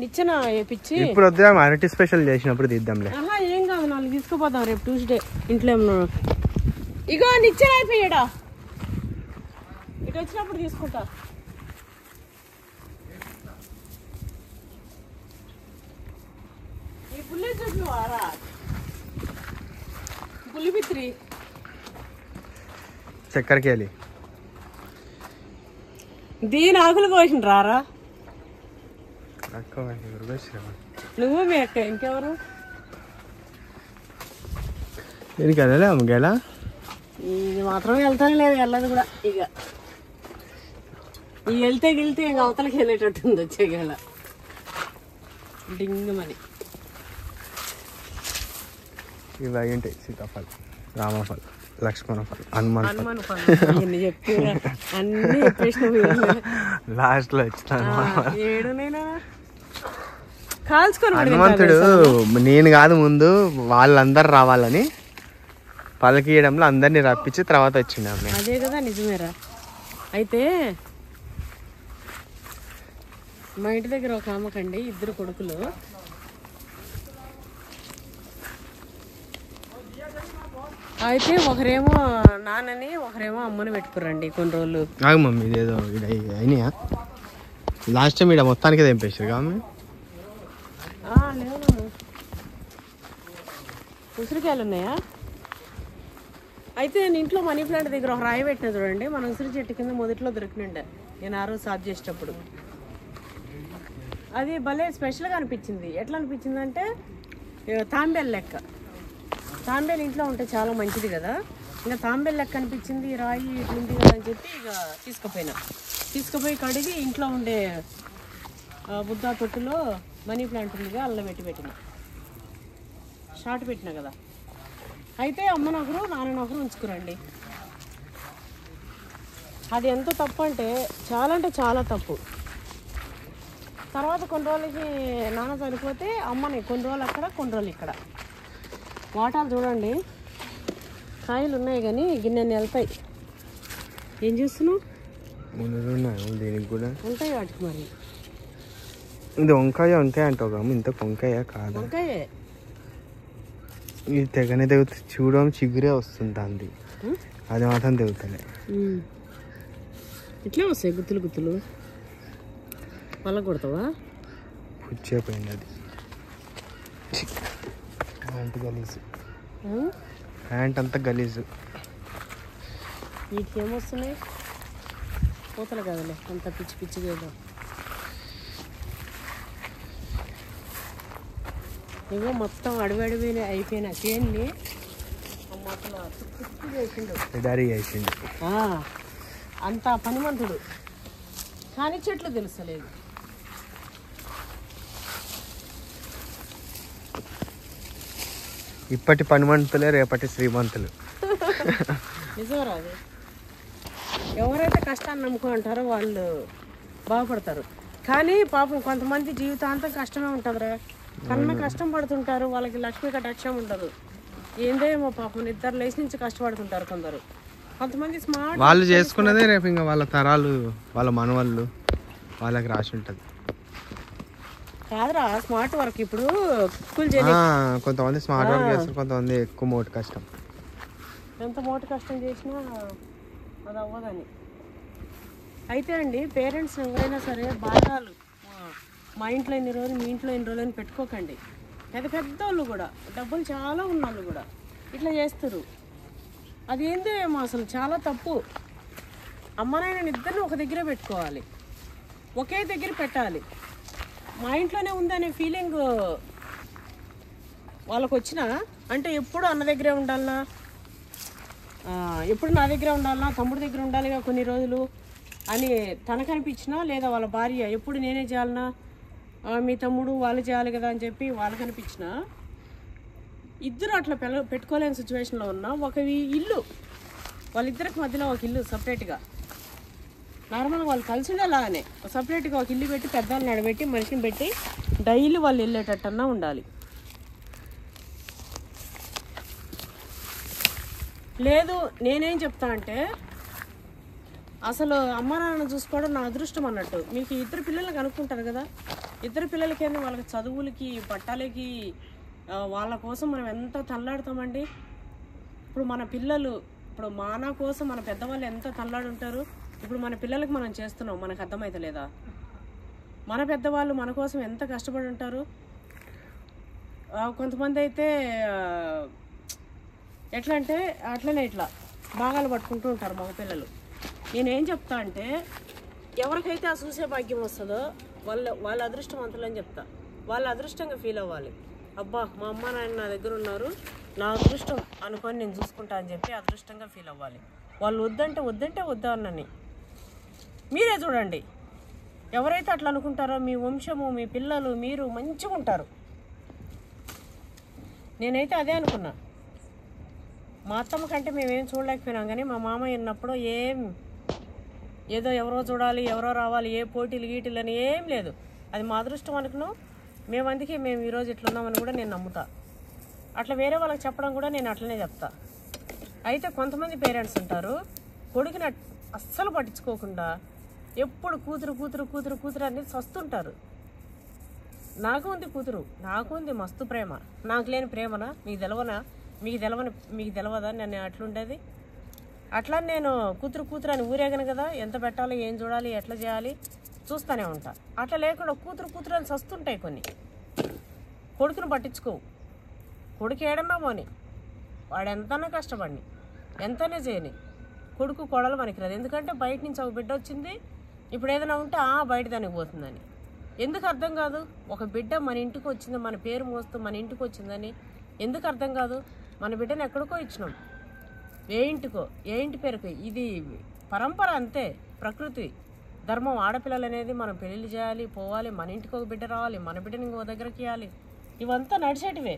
నిచ్చెన వేపించి ఇప్పుడు వద్దా, అరటి స్పెషల్ చేసినప్పుడు తీద్దాంలే. ఏం కాదు, 4 తీసుకుపోతాం రేపు ట్యూస్డే. ఇంట్లో ఏమన్నా ఇగో నిచ్చెన అయిపోయాడా, ఇటు వచ్చినప్పుడు తీసుకుంటా. పులిపిత్రి చక్కెరకేళి దీని ఆకులు కోసిన రారా నువ్వు మీ అక్క ఇంకెవరు దీనికి వెళ్ళలే అమ్మగేలా ఇది మాత్రం వెళ్తానే లేదు వెళ్ళదు కూడా ఇక ఈ వెళ్తే ఇంకా అవతలకి వెళ్ళేటట్టుంది వచ్చేగల డింగమని ఇవి అయి ఉంటాయి సీతాఫలం రామఫలం లక్ష్మణ ఫలం హనుమాన్ అన్ని చెప్తున్నా అన్ని చెప్పేసిన లాస్ట్ లో వచ్చిన ఏడునైనా కాల్చుకొని హనుమంతుడు నేను కాదు ముందు వాళ్ళందరు రావాలని పలకీయడంలో అందరినీ రప్పించి తర్వాత వచ్చింది ఆమె. అదే కదా నిజమేరా. అయితే మా ఇంటి దగ్గర ఒక ఆమెకండి 2 కొడుకులు. అయితే ఒకరేమో నాన్నని ఒకరేమో అమ్మని పెట్టుకురండి కొన్ని రోజులు. ఆగు మమ్మీ ఇదేదో అయినాయా లాస్ట్ టైం ఇక్కడ మొత్తానికి తెంపేసారు కామె లేవు ఉసిరికాయలు ఉన్నాయా. అయితే నేను ఇంట్లో మనీ ప్లాంట్ దగ్గర ఒక రాయి పెట్టిన చూడండి, మన ఉసిరి చెట్టు కింద మొదట్లో దొరికినండే నేను ఆ రోజు సాఫ్ చేసేటప్పుడు. అది భలే స్పెషల్గా అనిపించింది. ఎట్లా అనిపించింది అంటే తాంబేలు లెక్క. తాంబేలు ఇంట్లో ఉంటే చాలా మంచిది కదా, ఇంకా తాంబేలు లెక్క అనిపించింది. ఈ రాయి ఇట్లుంది కదా అని చెప్పి ఇక తీసుకుపోయి కడిగి ఇంట్లో ఉండే బుద్ధా తొట్టులో మనీ ప్లాంట్ ఉందిగా అల్లం పెట్టిన షార్ట్ పెట్టిన కదా. అయితే అమ్మనొకరు నాన్ననొకరు ఉంచుకురండి. అది ఎంత తప్పు అంటే చాలా తప్పు. తర్వాత కొన్ని రోజులకి నాన్న చనిపోతే అమ్మని కొన్ని రోజులు అక్కడ కొన్ని రోజులు ఇక్కడ. వాటాలు చూడండి కాయలు ఉన్నాయి కానీ గిన్నెని వెళ్తాయి. ఏం చేస్తున్నావు? దీనికి కూడా ఉంటాయి వాటికి. మరి ఇది వంకాయ అంటావు ఇంత వంకాయ కాదు, వంకాయే. ఇది తెగనే తెగుతుంది చూడడం, చిగురే వస్తుంది అంది, అది మాత్రం తెగుతలే. ఇట్లా వస్తాయి గుత్తులు పళ్ళ కొడతావా? పుచ్చిపోయింది అది. హ్యాంట్ గలీజు, హ్యాంట్ అంతా గలీజు. వీటికి ఏమొస్తున్నాయి? పూతలు కదలే, అంత పిచ్చిగా ఏదో. ఇగో మొత్తం అడవి అయిపోయిన చేన్ని చేసిండు. అంత పనిమంతుడు కానీ చెట్లు తెలుస్తలేదు. ఇప్పటి పనిమంతులే రేపటి శ్రీమంతులు. నిజమరా అది? ఎవరైతే కష్టాన్ని నమ్ముకుంటారో వాళ్ళు బాగుపడతారు. కానీ పాపం కొంతమంది జీవితాంతం కష్టమే ఉంటుందిరా, కన్న కష్టం పడుతుంటారు. వాళ్ళకి లక్ష్మీ కటాక్షం ఉండదు. ఏందేమో పాపం నిద్ర లేచి నుంచి కష్టపడుతుంటారు కొందరు. కొంతమంది స్మార్ట్ వాళ్ళు చేసుకున్నదే రేపు ఇంకా వాళ్ళ తరాలు, వాళ్ళ మనవాళ్ళు వాళ్ళకి రాసి ఉంటుంది. కాదురా స్మార్ట్ వర్క్. ఇప్పుడు కొంతమంది స్మార్ట్ వర్క్ చేస్తారు, కొంతమంది ఎక్కువ మోటు కష్టం. ఎంత మోటు కష్టం చేసినా అది అవ్వదని. అయితే అండి పేరెంట్స్ ఎవరైనా సరే బాగాలు మా ఇంట్లో ఎన్ని రోజులు మీ ఇంట్లో ఎన్ని రోజులు అని పెట్టుకోకండి. పెద్ద వాళ్ళు కూడా డబ్బులు చాలా ఉన్నవాళ్ళు కూడా ఇట్లా చేస్తారు. అదేందో ఏమో అసలు చాలా తప్పు. అమ్మనాయన ఇద్దరిని ఒక దగ్గరే పెట్టుకోవాలి, ఒకే దగ్గర పెట్టాలి. మా ఇంట్లోనే ఉందనే ఫీలింగ్ వాళ్ళకు వచ్చినా అంటే ఎప్పుడు అన్న దగ్గరే ఉండాలనా, ఎప్పుడు నా దగ్గరే ఉండాలనా, తమ్ముడి దగ్గర ఉండాలిగా కొన్ని రోజులు అని తనకు అనిపించినా, లేదా వాళ్ళ భార్య ఎప్పుడు నేనే చేయాలనా, మీ తమ్ముడు వాళ్ళు చేయాలి కదా అని చెప్పి వాళ్ళకి అనిపించినా, ఇద్దరు అట్లా పెట్టుకోలేని సిచ్యువేషన్లో ఉన్న ఒక ఇల్లు, వాళ్ళిద్దరికి మధ్యలో ఒక ఇల్లు సపరేట్గా, నార్మల్గా వాళ్ళు కలిసి ఉండేలాగానే సపరేట్గా ఒక ఇల్లు పెట్టి పెద్దవాళ్ళని నడబెట్టి మనిషిని పెట్టి డైలీ వాళ్ళు వెళ్ళేటట్టన్నా ఉండాలి. లేదు నేనేం చెప్తా అంటే అసలు అమ్మ నాన్న చూసుకోవడం నా అదృష్టం అన్నట్టు. మీకు 2 పిల్లలు కనుక్కుంటారు కదా, 2 పిల్లలకేంది వాళ్ళకి చదువులకి బట్టలకి వాళ్ళ కోసం మనం ఎంత తల్లాడుతామండి. ఇప్పుడు మన పిల్లలు, ఇప్పుడు మన కోసం మన పెద్దవాళ్ళు ఎంత తల్లాడు ఉంటారు. ఇప్పుడు మన పిల్లలకి మనం చేస్తున్నాం, మనకు అర్థమైతే లేదా? మన పెద్దవాళ్ళు మన కోసం ఎంత కష్టపడి ఉంటారు. కొంతమంది అయితే ఎట్లా అంటే అట్లనే ఇట్లా భాగాలు పట్టుకుంటూ ఉంటారు మగపిల్లలు. నేనేం చెప్తా అంటే ఎవరికైతే ఆ చూసే భాగ్యం వస్తుందో వాళ్ళ అదృష్టవంతులు అని చెప్తా. వాళ్ళ అదృష్టంగా ఫీల్ అవ్వాలి. అబ్బా మా అమ్మ నాయన నా దగ్గర ఉన్నారు, నా అదృష్టం అనుకొని నేను చూసుకుంటా అని చెప్పి అదృష్టంగా ఫీల్ అవ్వాలి. వాళ్ళు వద్దంటే వద్దా అన్నని మీరే చూడండి. ఎవరైతే అట్లా అనుకుంటారో మీ వంశము, మీ పిల్లలు, మీరు మంచిగా ఉంటారు. నేనైతే అదే అనుకున్నా. మా అత్తమ్మ కంటే మేమేం చూడలేకపోయినాం, కానీ మా మామయ్య ఉన్నప్పుడు ఏదో ఎవరో చూడాలి, ఎవరో రావాలి, ఏ పోటీలు గీటీలు అని ఏం లేదు. అది మా అదృష్టం అనుకున్నాం. అందుకే మేము ఈరోజు ఇట్లా ఉన్నామని కూడా నేను నమ్ముతా. అట్లా వేరే వాళ్ళకి చెప్పడం కూడా నేను అట్లనే చెప్తా. అయితే కొంతమంది పేరెంట్స్ ఉంటారు, కొడుకుని అస్సలు పట్టించుకోకుండా ఎప్పుడు కూతురు అనేది సస్తుంటారు. నాకు ఉంది కూతురు, నాకు ఉంది మస్తు ప్రేమ, నాకు లేని ప్రేమనా మీకు తెలవదా నేను అట్లుండేది. అట్లా నేను కూతురు అని ఊరేగను కదా, ఎంత పెట్టాలి, ఏం చూడాలి, ఎట్లా చేయాలి చూస్తూనే ఉంటా. అట్లా లేకుండా కూతురు అని సస్తుంటాయి కొన్ని. కొడుకును పట్టించుకోవు. కొడుకు ఏడన్నా పోని, వాడు ఎంతనా కష్టపడి ఎంతనే చేయని, కొడుకు కోడలు మనకిరాదు. ఎందుకంటే బయట నుంచి ఒక బిడ్డ వచ్చింది, ఇప్పుడు ఏదైనా ఉంటే బయట దానికి పోతుందని. ఎందుకు అర్థం కాదు? ఒక బిడ్డ మన ఇంటికి వచ్చింది, మన పేరు మోస్తూ మన ఇంటికి వచ్చిందని ఎందుకు అర్థం కాదు? మన బిడ్డను ఎక్కడికో ఇచ్చినాం, ఏ ఇంటి పేరుకో. ఇది పరంపర అంతే, ప్రకృతి ధర్మం. ఆడపిల్లలు అనేది మనం పెళ్ళిళ్ళు చేయాలి, పోవాలి, మన ఇంటికి ఒక బిడ్డ రావాలి, మన బిడ్డని ఇంకో దగ్గరికి ఇవ్వాలి. ఇవంతా నడిచేటివే.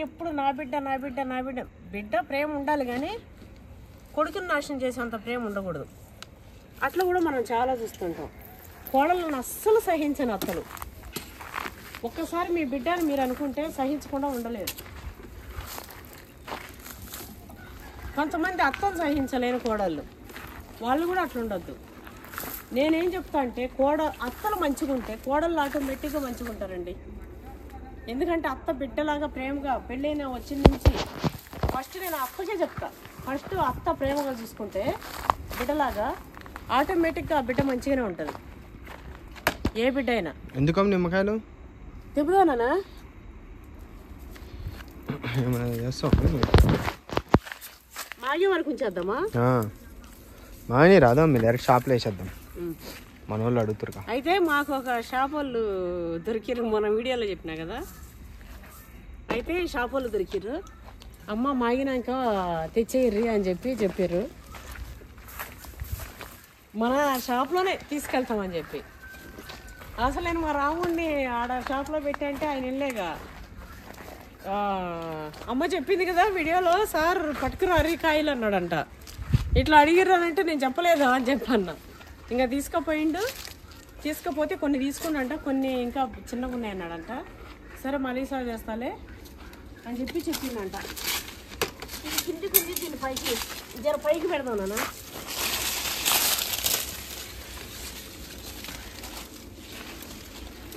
ఎప్పుడు నా బిడ్డ ప్రేమ ఉండాలి, కానీ కొడుకుని నాశనం చేసేంత ప్రేమ ఉండకూడదు. అట్లా కూడా మనం చాలా చూస్తుంటాం. కోడలను అస్సలు సహించని అత్తలు. ఒక్కసారి మీ బిడ్డని మీరు అనుకుంటే సహించకుండా ఉండలేదు. కొంతమంది అత్తను సహించలేని కోడళ్ళు, వాళ్ళు కూడా అట్లా ఉండొద్దు. నేనేం చెప్తా అంటే అత్తలు మంచిగా ఉంటే కోడళ్ళు ఆటోమేటిక్గా మంచిగా ఉంటారండి. ఎందుకంటే అత్త బిడ్డలాగా ప్రేమగా పెళ్ళైన వచ్చిన నుంచి ఫస్ట్ నేను అత్తకే చెప్తా. ఫస్ట్ అత్త ప్రేమగా చూసుకుంటే బిడ్డలాగా ఆటోమేటిక్గా ఆ బిడ్డ మంచిగానే ఉంటుంది, ఏ బిడ్డ అయినా. ఎందుకమ్మ నిమ్మకాయలు తిప్పుదానా మాగే వరకు ఉంచేద్దామా? మాని రాదా మీరు డైరెక్ట్ షాప్లో వేసేద్దాం, మన వాళ్ళు అడుగుతారు. అయితే మాకు ఒక షాప్ వాళ్ళు దొరికిర్రు, మన వీడియోలో చెప్పినా కదా. అయితే షాప్ వాళ్ళు దొరికిర్రు, అమ్మ మాగినాక తెచ్చేయర్రి అని చెప్పారు. మన షాప్లోనే తీసుకెళ్తామని చెప్పి. అసలు నేను మా రాముడిని ఆడ షాప్లో పెట్టి అంటే ఆయన వెళ్ళేగా. అమ్మ చెప్పింది కదా వీడియోలో, సార్ పట్టుకురారి కాయలు అన్నాడంట. ఇట్లా అడిగిర్రానంటే నేను చెప్పలేదు అని చెప్పన్నా. ఇంకా తీసుకపోతే కొన్ని తీసుకున్నాడంట, కొన్ని ఇంకా చిన్నగా ఉన్నాయి అన్నాడంట. సరే మళ్ళీ సార్ చేస్తాలే అని చెప్పిందంట. ఇది కిందికి ఉంది, దీన్ని పైకి పెడదాం నాన్న.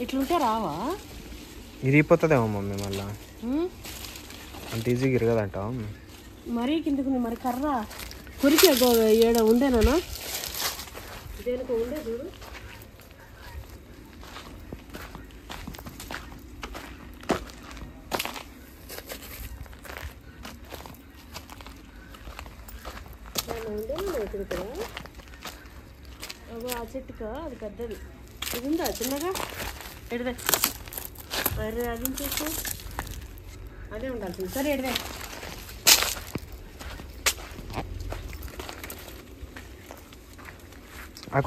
ఇట్లుంటే రావా? ఇరిగిపోతుందేమో మమ్మీ, మళ్ళా అంత ఈజీగా ఇరగదంట. మరీ కిందకు మరి కర్ర కొరికి ఏడ ఉండేనా? దేనికి ఉండే చూడు. ఉండేనా ఇక్కడ? ఆ చెట్టుకా, అది పెద్దది. ఇది ఉందా చిన్నగా? ఎడదే అరే అది చూసుకో, అదే ఉండాల్సింది. సరే ఎడదే.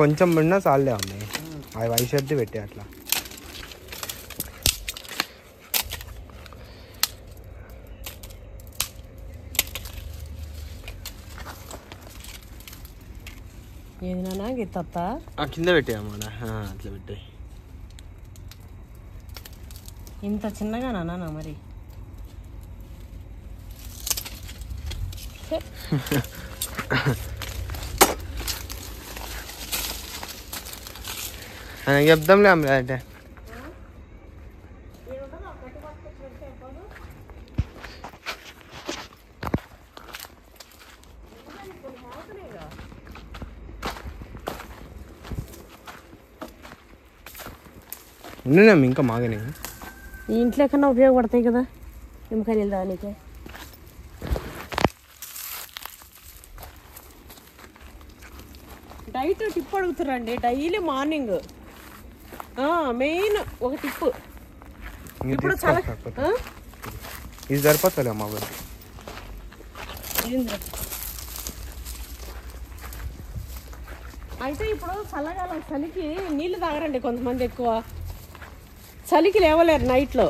కొంచెం ఉన్నా చాలే ఉంది, అవి వయసు పెట్టి అట్లా. ఏది నాన్న గిత్త కింద పెట్టామా? అట్లా పెట్టాయి. ఇంత చిన్నగా నాన్న మరి? చెప్దాంలే అమ్మ అంటే. ఉన్నాయమ్మ ఇంకా మాగని. ఈ ఇంట్లో కన్నా ఉపయోగపడతాయి కదా నిమ్మకాయ నీళ్ళు దానికి. డైట్ టిప్ అడుగుతారండి. డైలీ మార్నింగ్ మెయిన్ ఒక టిప్. ఇప్పుడు చాలా ఇది సరిపోతుంది అమ్మ. అయితే ఇప్పుడు చల్లగాలం చలికి నీళ్ళు తాగరండి కొంతమంది. ఎక్కువ చలికి లేవలేరు నైట్లో.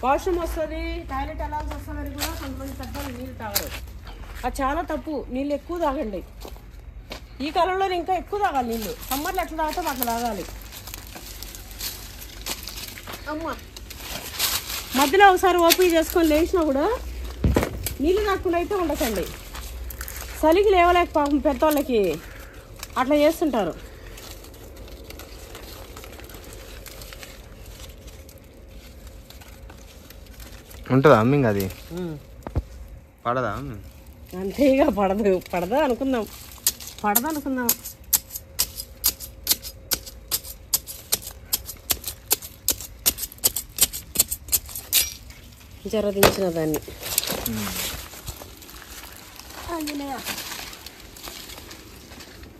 వాష్రూమ్ వస్తుంది, టాయిలెట్ వెళ్ళాల్సి వస్తుందని కూడా కొంతమంది పెద్దలు నీళ్ళు తాగరు. అది చాలా తప్పు. నీళ్ళు ఎక్కువ తాగండి. ఈ కాలంలో ఇంకా ఎక్కువ తాగాలి నీళ్ళు. సమ్మర్లో ఎట్లా తాగుతాం అట్లా తాగాలి. అమ్మ మధ్యలో ఒకసారి ఓపిక చేసుకొని లేచినా కూడా నీళ్ళు తాగకుండా అయితే ఉండకండి. చలికి లేవలేక పాపం పెద్దవాళ్ళకి అట్లా చేస్తుంటారు. ఉంటుందా అమ్మింగ్ అది పడదా? అంతేగా పడదా అనుకుందాం. జరదించిన దాన్ని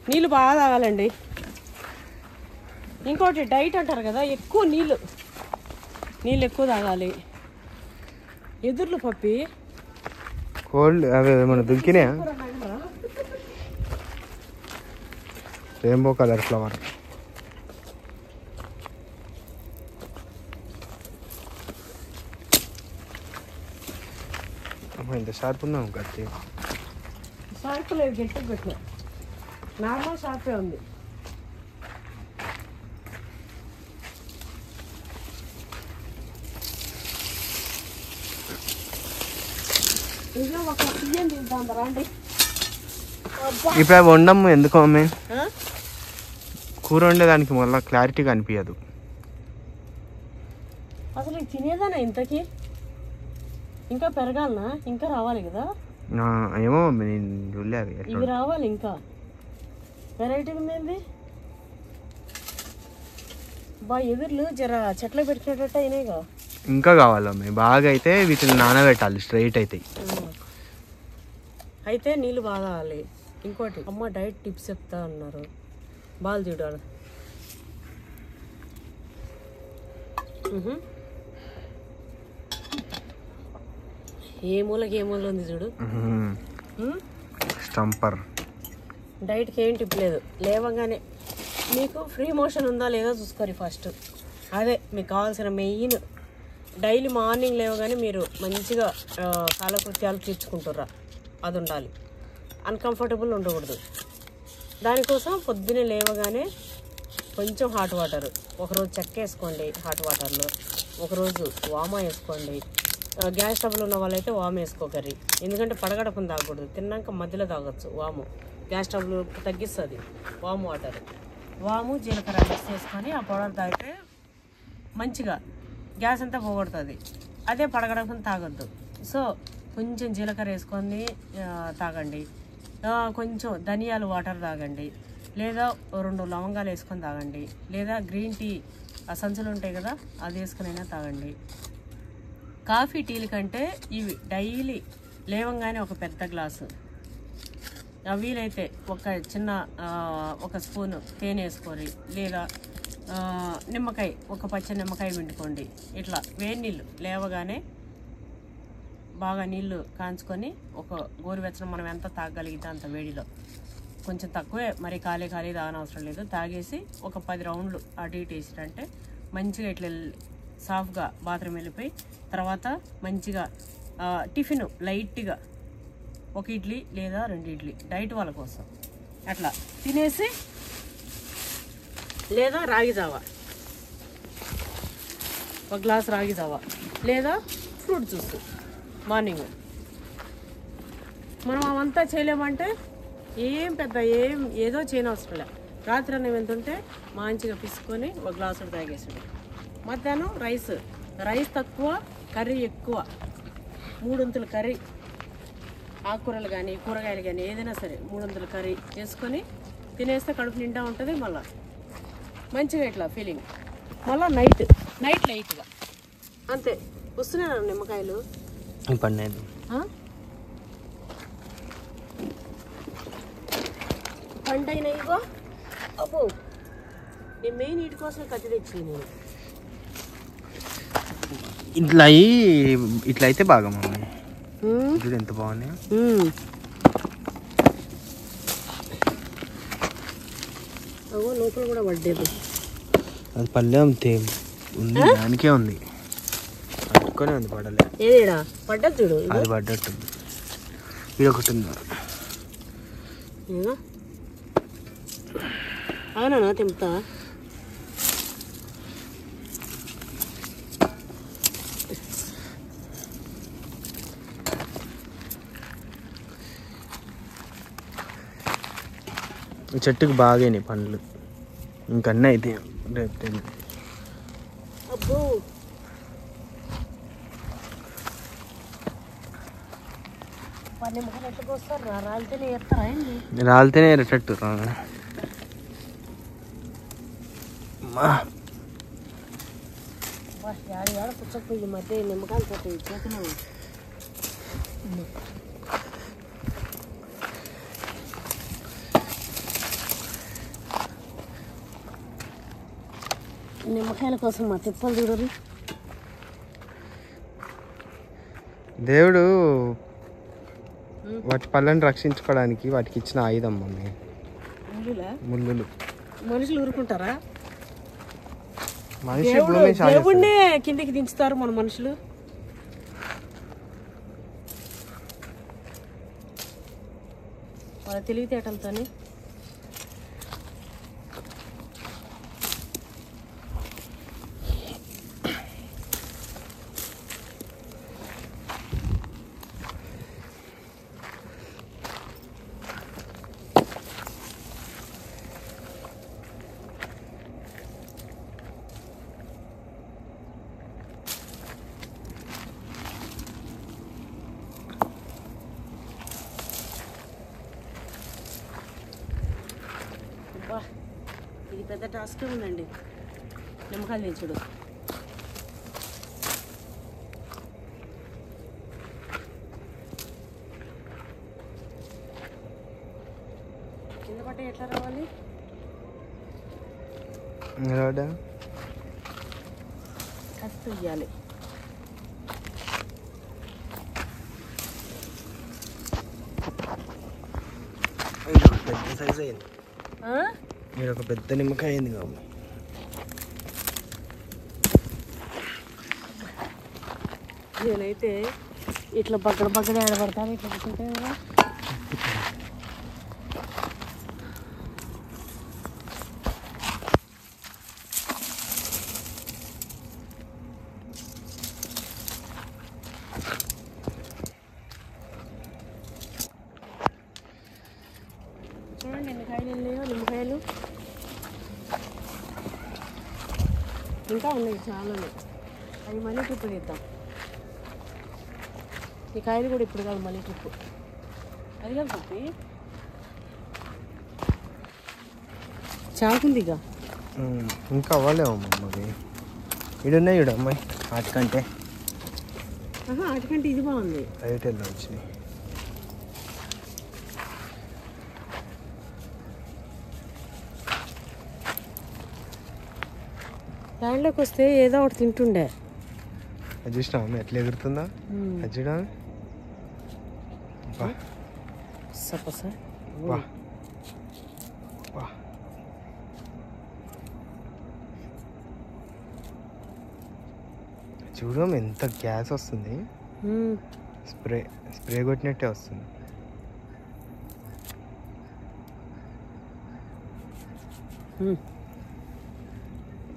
నీళ్ళు బాగా తాగాలండి. ఇంకోటి డైట్ అంటారు కదా, ఎక్కువ నీళ్ళు ఎక్కువ తాగాలి. ఎదుర్లు పప్పి కోల్డ్ అవి ఏమన్నా దుంకినాయా? Rainbow colour flower. ఇంత షార్ప్ ఉన్నాము గట్టి. షార్ప్ లేదు, గట్టి పెట్టిన నార్మల్ షార్పే ఉంది. ఇంట్లో ఒక బియ్యం తింటాం రండి. ఇప్పుడు అవి వండము ఎందుకు అమ్మే? కూర వండేదానికి మళ్ళీ క్లారిటీగా అనిపించదు. అసలు తినేదానా ఇంతకీ? ఇంకా పెరగాలనా? ఇంకా రావాలి కదా. ఏమో నేను చూడలేదు. ఇవి రావాలి ఇంకా. వెరైటీ ఉంది బా. ఎదుర్లు జర చెట్లు పెట్టుకునేటట్టు అయినాయిగా. ఇంకా కావాలి అమ్మాయి. బాగా అయితే వీటిని నానబెట్టాలి, స్ట్రైట్ అవుతాయి. అయితే నీళ్ళు బాగా తాగాలి. ఇంకోటి అమ్మ డైట్ టిప్స్ చెప్తా అన్నారు. బాగా చూడాలి. ఏ మూల ఉంది చూడు. స్టంపర్. డైట్కి ఏం టిప్ లేదు. లేవగానే మీకు ఫ్రీ మోషన్ ఉందా లేదా చూసుకోరు ఫస్ట్. అదే మీకు కావాల్సిన మెయిన్. డైలీ మార్నింగ్ లేవగానే మీరు మంచిగా కాలకృత్యాలు తీర్చుకుంటారా, అది ఉండాలి. అన్కంఫర్టబుల్ ఉండకూడదు. దానికోసం పొద్దున్నే లేవగానే కొంచెం హాట్ వాటర్, ఒకరోజు చెక్క వేసుకోండి హాట్ వాటర్లో, ఒకరోజు వామా వేసుకోండి. గ్యాస్ ట్రబుల్ ఉన్న వాళ్ళైతే వాము వేసుకోకర్రీ. ఎందుకంటే పడగడపని తాగకూడదు, తిన్నాక మధ్యలో తాగొచ్చు. వాము గ్యాస్ ట్రబుల్ తగ్గిస్తుంది. వాము వాటర్, వాము జీలకర్ర మిక్స్ చేసుకొని ఆ పౌడర్ తాగితే మంచిగా గ్యాస్ అంతా పోగొడుతుంది. అదే పడగడపని తాగొద్దు. సో కొంచెం జీలకర్ర వేసుకొని తాగండి. కొంచెం ధనియాలు వాటర్ తాగండి, లేదా 2 లవంగాలు వేసుకొని తాగండి, లేదా గ్రీన్ టీ ఆ సంచులు ఉంటాయి కదా అది వేసుకొని అయినా తాగండి. కాఫీ టీల కంటే ఇవి డైలీ లేవంగానే ఒక పెద్ద గ్లాసు, వీలైతే ఒక స్పూను తేనె వేసుకోండి, లేదా నిమ్మకాయ, ఒక పచ్చ నిమ్మకాయ పిండుకోండి. ఇట్లా వేడి నీళ్ళు లేవగానే బాగా నీళ్ళు కాంచుకొని ఒక గోరువెచ్చని మనం ఎంత తాగగలిగితే అంత వేడిలో, కొంచెం తక్కువే, మరి ఖాళీ తాగనవసరం లేదు. తాగేసి ఒక 10 రౌండ్లు అటు ఇటు వేసిరంటే మంచిగా ఇట్లా సాఫ్ట్గా బాత్రూమ్ వెళ్ళిపోయి తర్వాత మంచిగా టిఫిన్ లైట్గా 1 ఇడ్లీ లేదా 2 ఇడ్లీ డైట్ వాళ్ళ కోసం అట్లా తినేసి, లేదా రాగి జావా, 1 గ్లాస్ రాగి జావా, లేదా ఫ్రూట్ జ్యూస్ మార్నింగ్. మనం అవంతా చేయలేమంటే ఏదో చేయనవసరం లే. రాత్రి అన్నం ఎంత ఉంటే మంచిగా పిసుకొని 1 గ్లాసు తాగేసాడు. మధ్యాహ్నం రైస్ తక్కువ, కర్రీ ఎక్కువ, 3 వంతుల కర్రీ, ఆకుకూరలు కానీ కూరగాయలు కానీ ఏదైనా సరే 3 వంతుల కర్రీ చేసుకొని తినేస్తే కడుపు నిండా ఉంటుంది. మళ్ళీ మంచిగా ఇట్లా ఫీలింగ్. మళ్ళీ నైట్ లైట్గా అంతే వస్తున్నాయి నిమ్మకాయలు పన్నెండు పంటైనా ఇగో అబ్బో నేను మెయిన్ వీటి కోసం కత్తి తెచ్చింది నేను ఇట్లా అయితే బాగా మమ్మీ చూడు ఎంత బాగున్నాయి అగో లోపల కూడా పడ్డేది అది పల్లె అంతే ఉంది దానికే ఉంది పట్టుకొని ఉంది పడలే ఏదేడా పడ్డది చూడు అది పడ్డట్టు ఇది ఒకటి ఉంది అవునా తెంపుతా చెట్టుకు బాగానే పండ్లు ఇంకన్నీ అయితే రేపు అబ్బో నిమ్మకాయలు ఎట్లా కోస్తారు రాలితేనే ఎత్తారా ఏంటి రాలితేనే ఎరటట్టు ఏడ పుచ్చకపోయి ఈ మధ్య నిమ్మకాయలు పోతాయి చేతనే నిమ్మకాయల కోసం మా తిప్పలు చూడరు దేవుడు వాటి పళ్ళని రక్షించుకోవడానికి వాటికి ఇచ్చిన ఆయుధం మమ్మీ ముళ్ళులు మనుషులు ఊరుకుంటారా మనిషి దేవుడినే కిందికి దించుతారు మన మనుషులు వాళ్ళ తెలివితేటలతోనే ఇది పెద్ద టాస్క్ ఉందండి నిమ్మకాయలు తెచ్చుడు కింద పట్టే ఎట్లా రావాలి కత్తి ఇవ్వాలి పెద్ద సైజ్ అయింది మీరు ఒక పెద్ద నిమ్మకాయ అయింది కాబట్టి నేనైతే ఇట్లా బగ్గడ ఆడబడతాను ఇట్లా కూర్చుంటే కదా చూడండి ఎన్ని కాయలు వెళ్ళాయో నిమ్మకాయలు ఇంకా ఉన్నాయి చాలానే అవి మళ్ళీ ట్రిప్ తీద్దాం ఈ కాయలు కూడా ఇప్పుడు కాదు మళ్ళీ ట్రిప్ అది కాదు పప్పి చాకుంది ఇక ఇంకా అవ్వలేము అమ్మది ఇడున్నాయి ఇడు అమ్మాయి వాటికంటే వాటికంటే ఇది బాగుంది రైట్ వెళ్ళి వచ్చినాయి దాంట్లోకి వస్తే ఏదో ఒకటి తింటుండే అది చూసినా అమ్మ ఎట్లా ఎగురుతుందా అది చూడా సపస వా వా చూడడం ఎంత గ్యాస్ వస్తుంది స్ప్రే కొట్టినట్టే వస్తుంది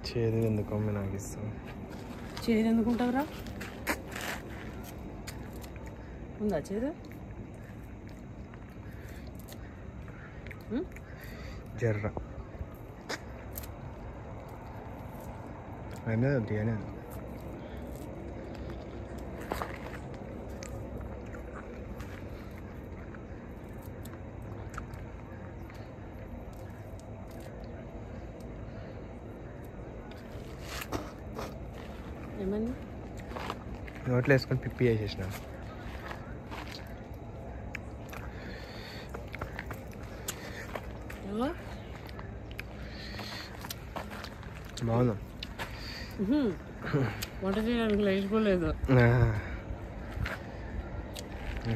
చేదు ఎందుకు అమ్మ నాకు ఇస్తాం చేదు ఎందుకుంటావురా ఉందా చేదు జర్ర అనేది అనేది ఏమన్నా నోట్లో వేసుకొని పిప్పి చేసేసిన. బాగుందా? వంట చేయడానికి లేచిపోలేదు.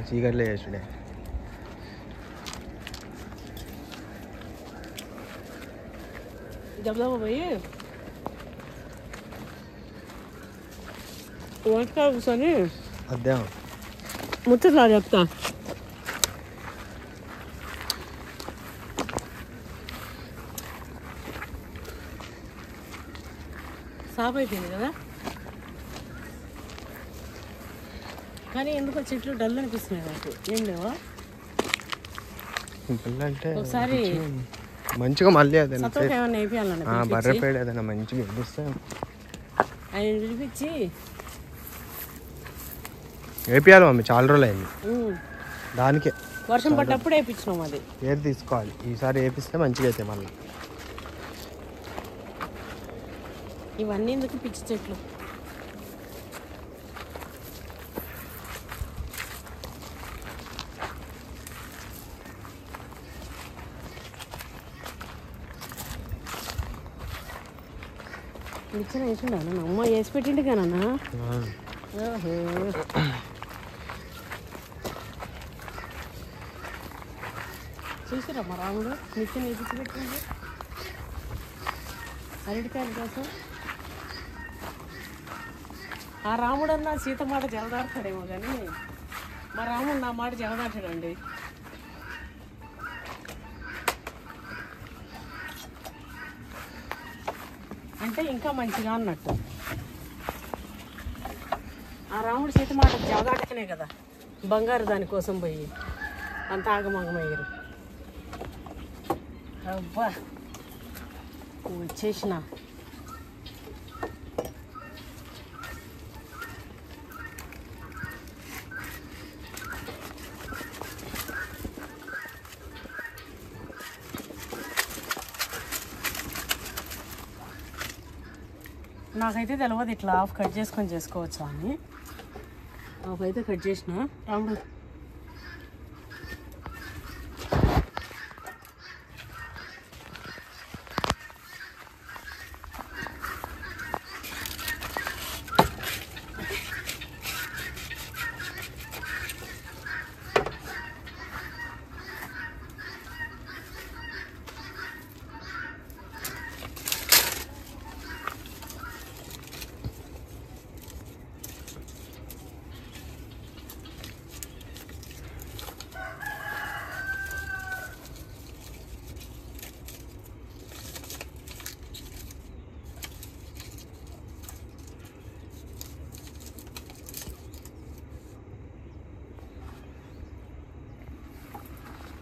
చీకట్లో చేసుడే. చెప్దామా పోయి వంటకాయ కూర్చొని అదే ముచ్చట్లా చెప్తా. సాఫ్ అయిపోయింది కదా, కానీ ఎందుకో చెట్లు డల్ అనిపిస్తున్నాయి నాకు. ఏం లేవా? అంటే ఒకసారి మంచిగా మళ్ళీ అదే ఏమన్నా వేపియాలన్న బర్రె పేడ ఏదైనా మంచిగా వినిపిస్తే ఆయన వినిపించి వేపియాలి మమ్మీ. చాలా రోజులు అయింది దానికే. వర్షం పడ్డప్పుడు వేయించినాం. అది ఏది తీసుకోవాలి ఈసారి వేపిస్తే మంచిగా అవుతాయి మళ్ళీ. ఇవన్నీ ఎందుకు పిచ్చి చెట్లు? నిచ్చెన వేసిండా అమ్మ? వేసి పెట్టిండు కానన్నా. చూసిరా మా రాముడు నిచ్చెన వేసి పెట్టింది అరటికాయల కోసం. ఆ రాముడు అన్న సీత మాట జలదాడతాడేమో కానీ మా రాముడు నా మాట జలదాటాడండి. అంటే ఇంకా మంచిగా అన్నట్టు. ఆ రాముడు సీత మాట జలదాటకనే కదా బంగారు దానికోసం పోయి అంత ఆగమగమయ్యారు. అబ్బా వచ్చేసిన. నాకైతే తెలియదు ఇట్లా హాఫ్ కట్ చేసుకొని చేసుకోవచ్చా అని. హాఫ్ అయితే కట్ చేసిన. రాముడు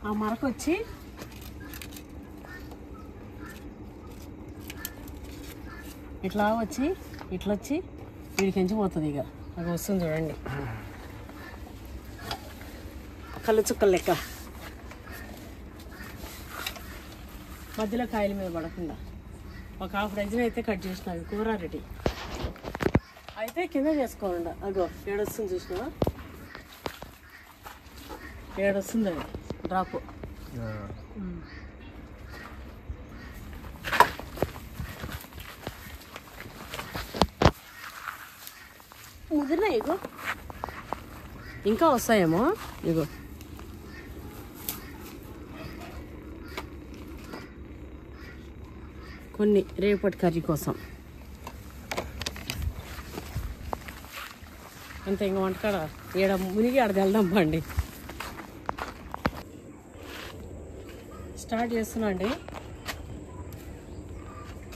ఆ మరకు వచ్చి ఇట్లా వచ్చి ఇట్లా వచ్చి వీడికించి పోతుంది. ఇక అది వస్తుంది చూడండి కళ్ళు చుక్కలు లెక్క. మధ్యలో కాయల మీద పడకుండా ఒక హాఫ్ డజన్ అయితే కట్ చేసిన. అవి కూర రెడీ అయితే కింద చేసుకోండి. అగో ఏడొస్తుంది చూసినా, ఏడొస్తుంది అది డ్రాప్. ముదిరినా ఇగో ఇంకా వస్తాయేమో. ఇగో కొన్ని రేపటి కర్రీ కోసం అంతే. ఇంకా వంటకాడ ఏడ మునిగి ఆడ వెళ్దాం పండి. స్టార్ట్ చేస్తున్నా అండి.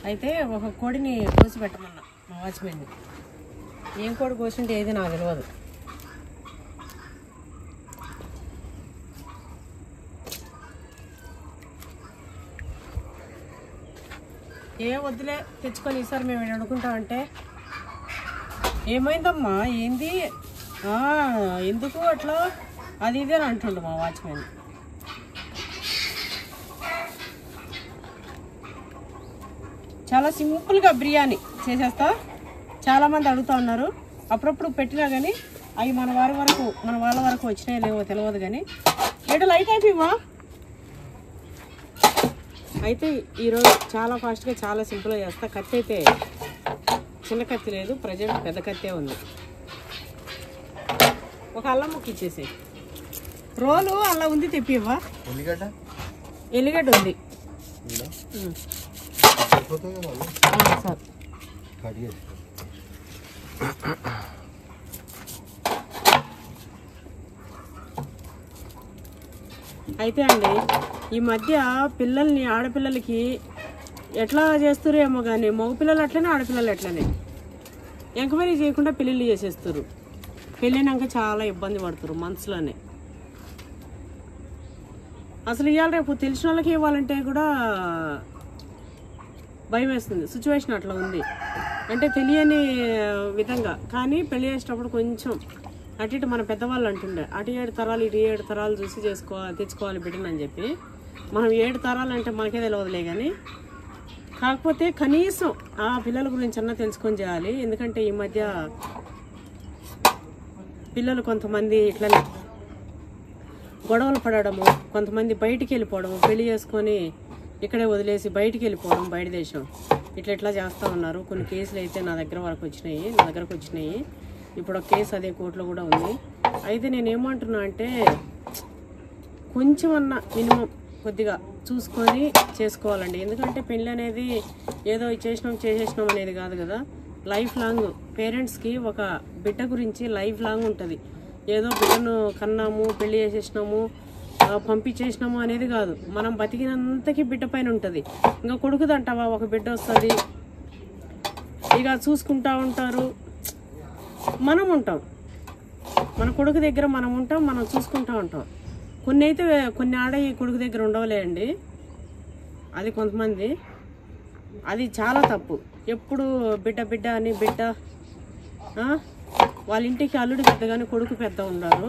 అయితే ఒక కోడిని కోసి పెట్టమన్నా మా వాచ్మెన్ని. ఏం కోడి కోసింటే ఏది నాకు తెలియదు. ఏం వద్దులే తెచ్చుకొని ఈసారి మేము వండుకుంటామంటే ఏమైందమ్మా ఏంది ఎందుకు అట్లా అది ఇదే అని అంటుండు మా వాచ్మెన్. చాలా సింపుల్గా బిర్యానీ చేసేస్తా. చాలామంది అడుగుతూ ఉన్నారు అప్పుడప్పుడు పెట్టినా కానీ అవి మన వాళ్ళ వరకు వచ్చినాయో లేవో తెలియదు. కానీ ఎటు లైట్ అయిపోయివా. అయితే ఈరోజు చాలా ఫాస్ట్గా చాలా సింపుల్గా చేస్తా. కత్తి అయితే చిన్న కత్తి లేదు, ప్రజెంట్ పెద్ద కత్తే ఉంది. ఒక అల్లం ముక్క ఇచ్చేసి రోలు అల్లం ఉంది తెప్పివా. ఎల్లిగడ్డ ఉంది సార్. అయితే అండి ఈ మధ్య ఆడపిల్లలకి ఎట్లా చేస్తారేమో కానీ మగపిల్లలు అట్లనే ఆడపిల్లలు అట్లనే ఎంక్వైరీ చేయకుండా పెళ్ళిళ్ళు చేసేస్తారు. పెళ్ళినాక చాలా ఇబ్బంది పడుతారు మనసులోనే. అసలు ఇవాళ రేపు తెలిసిన వాళ్ళకి ఇవ్వాలంటే కూడా భయం వేస్తుంది. సిచ్యువేషన్ అట్లా ఉంది. అంటే తెలియని విధంగా. కానీ పెళ్ళి చేసేటప్పుడు కొంచెం అటు ఇటు మన పెద్దవాళ్ళు అంటుండే అటు 7 తరాలు ఇటు 7 తరాలు చూసి తెచ్చుకోవాలి బిడ్డనని చెప్పి. మనం 7 తరాలు అంటే మనకే తెలియదులే. కానీ కాకపోతే కనీసం ఆ పిల్లల గురించి అన్నా తెలుసుకొని చేయాలి. ఎందుకంటే ఈ మధ్య పిల్లలు కొంతమంది ఇట్లనే గొడవలు పడడము, కొంతమంది బయటికి వెళ్ళిపోవడము, పెళ్లి చేసుకొని ఇక్కడే వదిలేసి బయటికి వెళ్ళిపోవడం, బయట దేశం ఇట్లా చేస్తూ ఉన్నారు. కొన్ని కేసులు అయితే నా దగ్గరకు వచ్చినాయి. ఇప్పుడు ఒక కేసు అదే కోర్టులో కూడా ఉంది. అయితే నేను ఏమంటున్నా అంటే కొంచెం అన్నా మినిమం కొద్దిగా చూసుకొని చేసుకోవాలండి. ఎందుకంటే పెళ్ళి అనేది ఏదో చేసేసినాం అనేది కాదు కదా. లైఫ్ లాంగ్ పేరెంట్స్కి ఒక బిడ్డ గురించి లైఫ్ లాంగ్ ఉంటుంది. ఏదో బిడ్డను కన్నాము, పెళ్లి చేసేసినాము, పంపించేసినాము అనేది కాదు. మనం బతికినంతకి బిడ్డ పైన ఉంటుంది. ఇంకా కొడుకుదంటావా ఒక బిడ్డ వస్తుంది, ఇక చూసుకుంటా ఉంటారు. మనం ఉంటాం, మన కొడుకు దగ్గర మనం ఉంటాం, మనం చూసుకుంటా ఉంటాం. కొన్ని ఆడ ఈ కొడుకు దగ్గర ఉండవలే అండి. అది కొంతమంది, అది చాలా తప్పు. ఎప్పుడు బిడ్డ అని వాళ్ళ ఇంటికి అల్లుడు పెద్ద కానీ కొడుకు పెద్ద ఉండరు.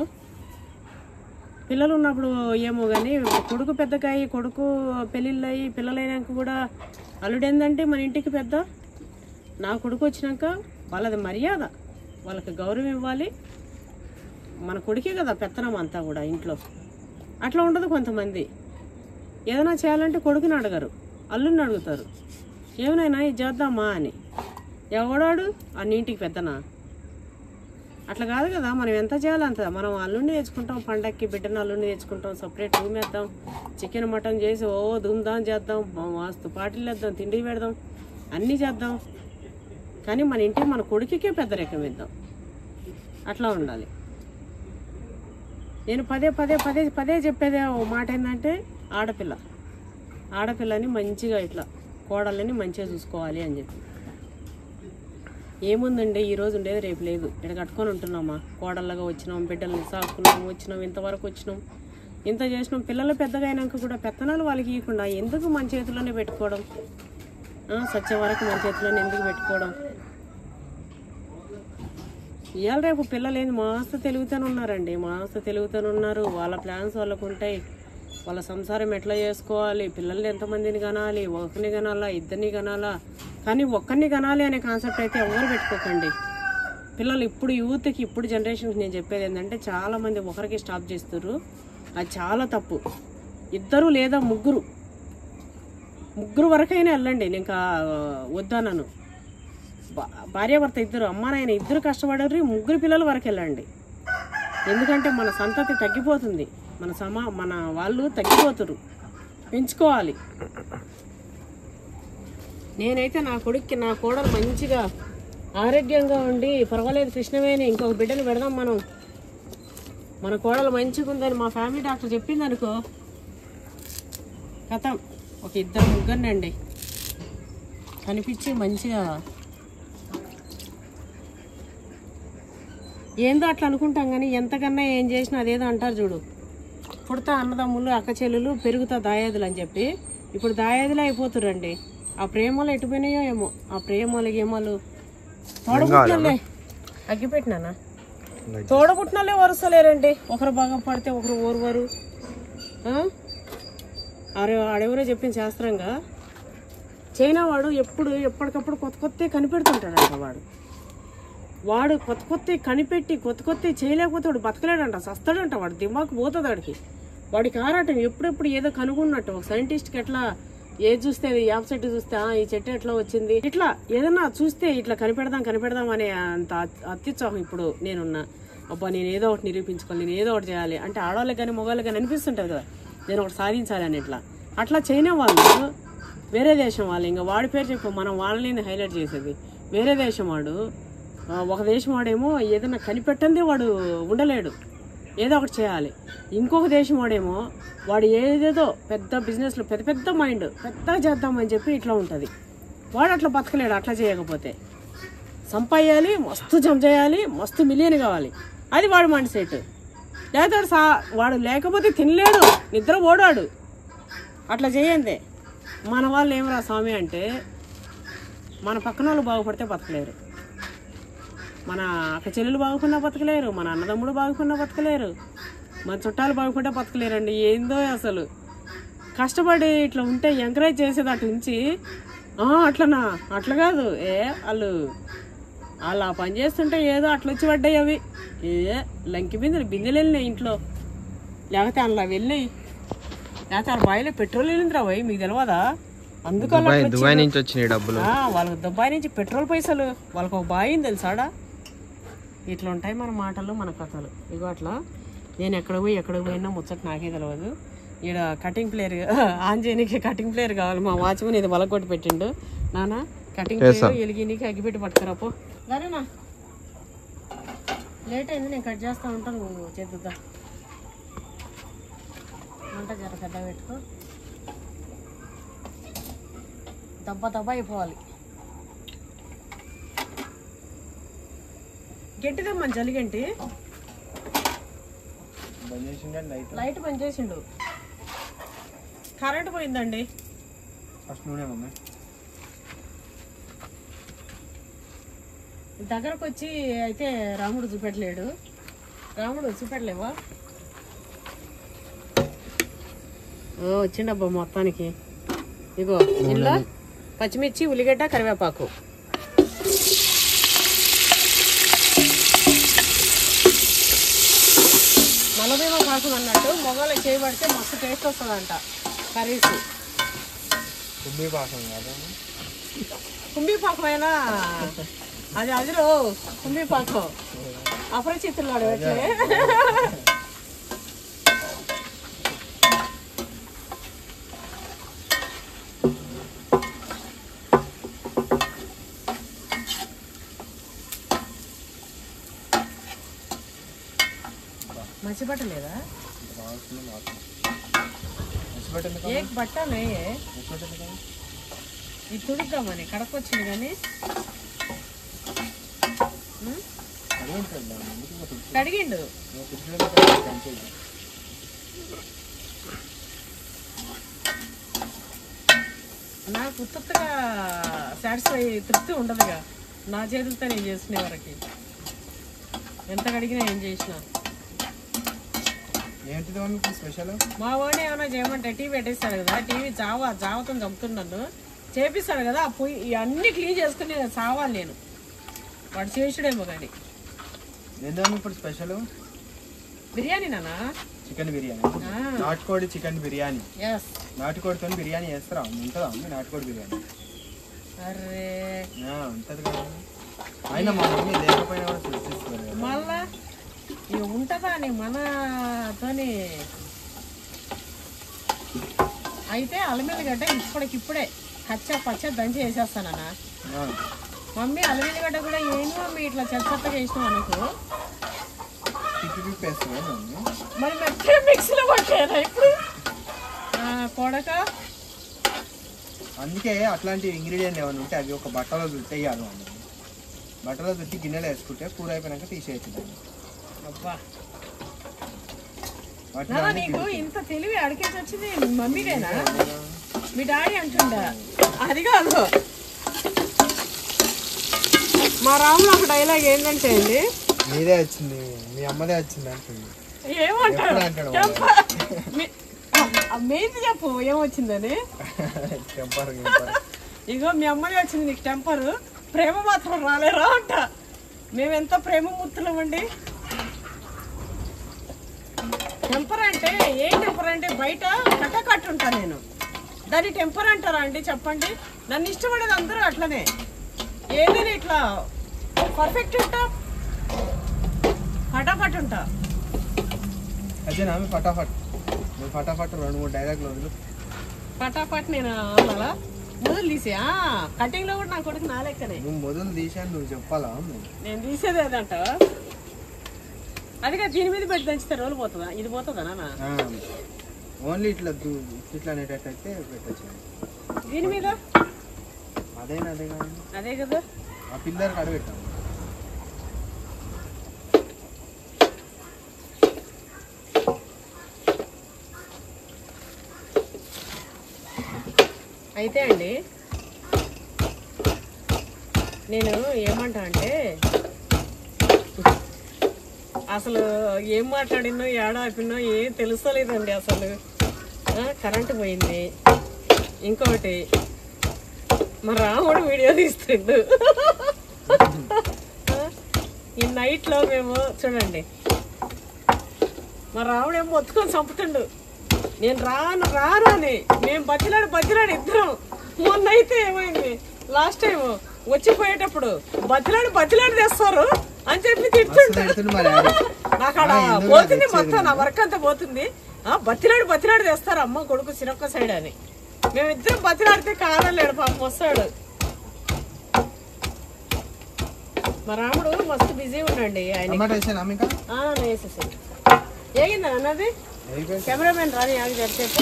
పిల్లలు ఉన్నప్పుడు ఏమో కానీ కొడుకు పెద్దకాయి, కొడుకు పెళ్ళిళ్ళయి పిల్లలైనాక కూడా అల్లుడు ఏంటంటే మన ఇంటికి పెద్ద. నా కొడుకు వచ్చినాక వాళ్ళది మర్యాద, వాళ్ళకి గౌరవం ఇవ్వాలి. మన కొడుకే కదా పెత్తనం అంతా కూడా ఇంట్లో. అట్లా ఉండదు. కొంతమంది ఏదైనా చేయాలంటే కొడుకుని అడగరు, అల్లుడిని అడుగుతారు. ఏమైనా ఇది చేద్దామా అని. ఎవడాడు అన్ని ఇంటికి పెద్దనా? అట్లా కాదు కదా. మనం ఎంత చేయాలి అంత. మనం అల్లుడిని తెచ్చుకుంటాం, పండక్కి బిడ్డను అల్లుడిని తెచ్చుకుంటాం, సపరేట్ రూమ్ వేద్దాం, చికెన్ మటన్ చేసి ధూమ్ధాం చేద్దాం, మస్తు పార్టీలు వేద్దాం, తిండి పెడదాం, అన్నీ చేద్దాం. కానీ మన ఇంటికి మన కొడుకుకే పెద్ద రకం ఇద్దాం. అట్లా ఉండాలి. నేను పదే చెప్పేదే ఓ మాట ఏంటంటే ఆడపిల్లని మంచిగా ఇట్లా కోడళ్ళని మంచిగా చూసుకోవాలి అని చెప్పి. ఏముందండి, ఈరోజు ఉండేది రేపు లేదు. ఇక్కడ కట్టుకొని ఉంటున్నామా, కోడళ్ళగా వచ్చినాం, బిడ్డల్ని సాకున్నాం, ఇంతవరకు వచ్చినాం, ఇంత చేసినాం. పిల్లలు పెద్దగా అయినాక కూడా పెత్తనాలు వాళ్ళకి ఇవ్వకుండా ఎందుకు మన చేతిలోనే పెట్టుకోవడం? సచ్చే వరకు మన చేతిలోనే ఎందుకు పెట్టుకోవడం? ఇవాళ రేపు పిల్లలు ఏంది మస్తు తెలుగుతానున్నారండి, వాళ్ళ ప్లాన్స్ వాళ్ళకు ఉంటాయి. వాళ్ళ సంసారం ఎట్లా చేసుకోవాలి, పిల్లల్ని ఎంతమందిని కనాలి, ఒకరిని కనాలా, ఇద్దరిని కనాలా. కానీ ఒక్కరిని కనాలి అనే కాన్సెప్ట్ అయితే ఎవరు పెట్టుకోకండి. పిల్లలు ఇప్పుడు యూత్కి, ఇప్పుడు జనరేషన్కి నేను చెప్పేది ఏంటంటే చాలామంది ఒకరికి స్టాప్ చేస్తారు. అది చాలా తప్పు. 2 లేదా 3 వరకైనా వెళ్ళండి. నేను వద్దన్నాను. భార్యాభర్త 2, అమ్మ నాయన 2 కష్టపడారు, 3 పిల్లల వరకు వెళ్ళండి. ఎందుకంటే మన సంతతి తగ్గిపోతుంది, మన వాళ్ళు తగ్గిపోతారు. పెంచుకోవాలి. నేనైతే నా కొడుక్కి, నా కోడలు మంచిగా ఆరోగ్యంగా ఉండి పర్వాలేదు కృష్ణవేణి ఇంకొక బిడ్డను పెడదాం మనం, మన కోడలు మంచిగా ఉందని మా ఫ్యామిలీ డాక్టర్ చెప్పింది అనుకో, కథం ఒక 2-3 అండి కనిపించి మంచిగా ఏందో అట్లా అనుకుంటాం. కానీ ఎంతకన్నా ఏం చేసినా అదేదో అంటారు చూడు, పుడతా అన్నదమ్ములు అక్క చెల్లెలు పెరుగుతా దాయాదులు అని చెప్పి. ఇప్పుడు దాయాదులు అయిపోతురండి. ఆ ప్రేమలు ఎటుపోయినాయో ఏమో. ఆ ప్రేమలు గేమలు తోడబుట్టినలే అగ్గిపెట్టినానా, తోడబుట్టినలే వరుసలేరండి. ఒకరు బాగా పడితే ఒకరు ఓర్వరు. ఆడెవరో చెప్పింది శాస్త్రంగా, చైనా వాడు ఎప్పటికప్పుడు కొత్త కనిపెడుతుంటాడంట వాడు. వాడు కొత్త కొత్త కనిపెట్టి కొత్త చేయలేకపోతే వాడు బతకలేడంట, సస్తాడంట, వాడు దిమాకు పోతుంది వాడికి. వాడికి ఆరాటం ఎప్పుడెప్పుడు ఏదో కనుగొన్నట్టు. ఒక సైంటిస్ట్కి ఎట్లా ఏది చూస్తే అది యాప్ చెట్టు చూస్తే ఈ చెట్టు ఎట్లా వచ్చింది, ఇట్లా ఏదన్నా చూస్తే ఇట్లా కనిపెడదాం అనే అంత అత్యుత్సాహం ఇప్పుడు నేనున్నా. అబ్బా నేను ఏదో ఒకటి నిరూపించుకోవాలి, నేను ఏదో ఒకటి చేయాలి అంటే ఆడవాళ్ళకి కానీ మగవాళ్ళకి కానీ అనిపిస్తుంటుంది కదా, నేను ఒకటి సాధించాలి అని. అట్లా చైనా వాళ్ళు, వేరే దేశం వాళ్ళు, ఇంకా వాడి పేరు చెప్పు, మనం వాళ్ళని హైలైట్ చేసేది. వేరే దేశం వాడు, ఒక దేశం వాడేమో ఏదైనా కనిపెట్టందే వాడు ఉండలేడు, ఏదో ఒకటి చేయాలి. ఇంకొక దేశం వాడేమో వాడు ఏదేదో పెద్ద బిజినెస్లో పెద్ద మైండ్ పెద్దగా చేద్దామని చెప్పి ఇట్లా ఉంటుంది. వాడు అట్లా బతకలేడు. అట్లా చేయకపోతే సంపాయాలి, మస్తు జమ చేయాలి, మస్తు మిలియన్ కావాలి, అది వాడు మైండ్ సెట్. లేకపోతే వాడు లేకపోతే తినలేడు, నిద్ర ఓడాడు. అట్లా చేయండి. మన వాళ్ళు ఏమరా స్వామి అంటే, మన పక్కన వాళ్ళు బాగుపడితే బతకలేరు, మన అక్క చెల్లెలు బాగుకున్నా బతకలేరు, మన అన్నదమ్ముడు బాగుకున్నా బతకలేరు, మన చుట్టాలు బాగుపడ్డా బతకలేరండి. ఏందో అసలు కష్టపడి ఇట్లా ఉంటే ఎంకరేజ్ చేసేది అటు నుంచి అట్లనా, అట్లా కాదు, వాళ్ళు ఆ పని చేస్తుంటే ఏదో అట్లా వచ్చి పడ్డాయి అవి, లంకి బిందెలు వెళ్ళినాయి ఇంట్లో, లేకపోతే అలా వెళ్ళినాయి, లేకపోతే వాళ్ళ బాయిలో పెట్రోల్ వెళ్ళిందిరా పోయి, మీకు తెలియదా? అందుకని దుబాయ్ నుంచి వచ్చినాయి డబ్బులు, వాళ్ళకి దుబాయ్ నుంచి పెట్రోల్ పైసలు, వాళ్ళకి ఒక బాయ్ తెలుసాడా. ఇట్లా ఉంటాయి మన మాటలు, మన కథలు. ఇగో అట్లా నేను ఎక్కడికి పోయినా ముచ్చట నాకే తెలియదు. ఈడ కటింగ్ ప్లేయర్ ఆన్ చేయడానికి కటింగ్ ప్లేయర్ కావాలి. మా వాచ్మెన్ ఇది వలకొట్టి పెట్టిండు. నానా కటింగ్ ప్లేయర్ ఎలిగినికి అగ్గిపెట్టి పట్టుకురాపో. సరేనా, లేట్ అయింది, నేను కట్ చేస్తూ ఉంటాను, నువ్వు చేద్దా వంట జర పెద్ద పెట్టుకో, దబ్బ అయిపోవాలి. గట్టిదమ్మా జలిగంటి, లైట్ బంద్ చేసిండు, కరెంట్ పోయిందండి. దగ్గరకు వచ్చి అయితే రాముడు చూపెట్టలేవా? వచ్చిండబ్బా మొత్తానికి. ఇగో ఇంట్లో పచ్చిమిర్చి, ఉల్లిగడ్డ, కరివేపాకు. నల్లబీమ పాకం అన్నట్టు మొగలు చేయబడితే మస్తు టేస్ట్ వస్తుందంట కర్రీస్. కుంభీపాకం అయినా అది అదిరో కుంభీపాకం అపరిచితులు అడగట్లే. మసి బట్టలేదా? ఏ బట్టలే ఇది తుడుద్దామని కడకొచ్చింది కానీ కడిగిండు. నాకు ఉత్తగా సాటిస్ఫై తృప్తి ఉండదుగా నా చేతులతో నేను చేసుకునే వరకు. ఎంత కడిగినా ఏం చేసినా. మా వాడిని ఏమైనా చేయమంటే టీవీ పెట్టేస్తాడు కదా, టీవీ జావతో చంపుతున్నాను చేపిస్తాడు కదా, ఆ పొయ్యి ఇవన్నీ క్లీన్ చేసుకుని చావాలి నేను. వాడు చేసుడేమో కానీ. ఇప్పుడు స్పెషల్ బిర్యానీ నానా, చికెన్ బిర్యానీ, నాటుకోడి చికెన్ బిర్యానీ. నాటుకోడితో బిర్యానీ చేస్తారా? ఉంటుందా నాటుకోడి బిర్యానీ? అరే ఉంటది కదా, అయినా మా మమ్మీ లేకపోయినా కూడా సృష్టిస్తుంది మళ్ళా. ఇక ఉంటుందా అని మనతోని. అయితే అల్లమెల్లిగడ్డ ఇప్పటికిప్పుడే పచ్చ దంచి వేసేస్తానన్నా. మమ్మీ అల్లమెల్లిగడ్డ కూడా ఏం మమ్మీ ఇట్లా చెత్తగా వేసినాం అనుకో, మరి మెత్తగా మిక్సీలో పట్టేదా ఇప్పుడు కొడక. అందుకే అట్లాంటి ఇంగ్రీడియంట్ ఏమైనా ఉంటే అవి ఒక బట్టలో చుట్టేయాలి. బట్టలో చుట్టి గిన్నెలో వేసుకుంటే కూర అయిపోయినాక తీసేయచ్చు. అబ్బా నీకు ఇంత తెలివి అడిగేసి వచ్చింది మమ్మీనేనా? మీ డాడీ అంటుండా? అది కాదు, మా రాములు ఒక డైలాగ్ ఏంటంటే అండి, మీదే వచ్చింది, మీ అమ్మదే వచ్చింది అంటుంది. ఏమంటాడు మెయిన్ చెప్పు ఏమొచ్చిందని. ఇగో మీ అమ్మదే వచ్చింది నీకు టెంపర్, ప్రేమ మాత్రం రాలేరా అంట. మేమెంతో ప్రేమమూర్తులం అండి. టెంపర్ అంటే ఏం టెంపర్ అంటే బయట కట్టకట్టు ఉంటా నేను, దాన్ని టెంపర్ అంటారా అండి చెప్పండి? నన్ను ఇష్టపడేది అందరూ అట్లనే, ఏదైనా ఇట్లా పర్ఫెక్ట్ ఉంటా, ఫటాఫట్ ఉంటా. అదే నా ఫటాఫట్ ఫటాఫట్ 2-3 డైలాగులు వదులు. ఫటాఫట్ నేను అలా మొదలు తీసి కటింగ్ లో కూడా నా కొడుకు నా లెక్కనే. నువ్వు మొదలు తీసాను నువ్వు చెప్పాలా? నేను తీసేది ఏదంట అదిగా దీని మీద పెట్టి దంచితే రోజు పోతుందా? ఇది పోతుందా నాన్న? ఓన్లీ ఇట్లా ఇట్లా అనేటట్టయితే పెట్టచ్చు. దీని మీద అదే కానీ అదే కదా ఆ పిల్లర్ కడ పెట్టాను. అయితే అండి నేను ఏమంటా అంటే అసలు ఏం మాట్లాడినో ఏడా ఆపినో ఏం తెలుస్తలేదండి అసలు. కరెంటు పోయింది. ఇంకొకటి మా రాముడు వీడియో తీస్తుండు. ఈ నైట్లో మేము చూడండి మా రాముడు ఏమో మొత్తుకొని చంపుతుండు. నేను రాను అని మేము బతిలాడు ఇద్దరం. మొన్న అయితే ఏమైంది, లాస్ట్ టైం వచ్చిపోయేటప్పుడు బతిలాడు తెస్తారు అని చెప్పి తిడుతుంటాడు. నాకు అక్కడ పోతుంది మొత్తం, నా వర్క్ అంతా పోతుంది. బతిలాడు తెస్తారు అమ్మ కొడుకు సిరొక్క సైడ్ అని. మేమిద్దరం బతిలాడితే కాదలేడు పాపం వస్తాడు. మా రాముడు మస్తు బిజీ ఉండండి. ఆయన వేసేసాడు. ఏగిందా అన్నది కెమెరామెన్ రాని ఆగి జరిసేపు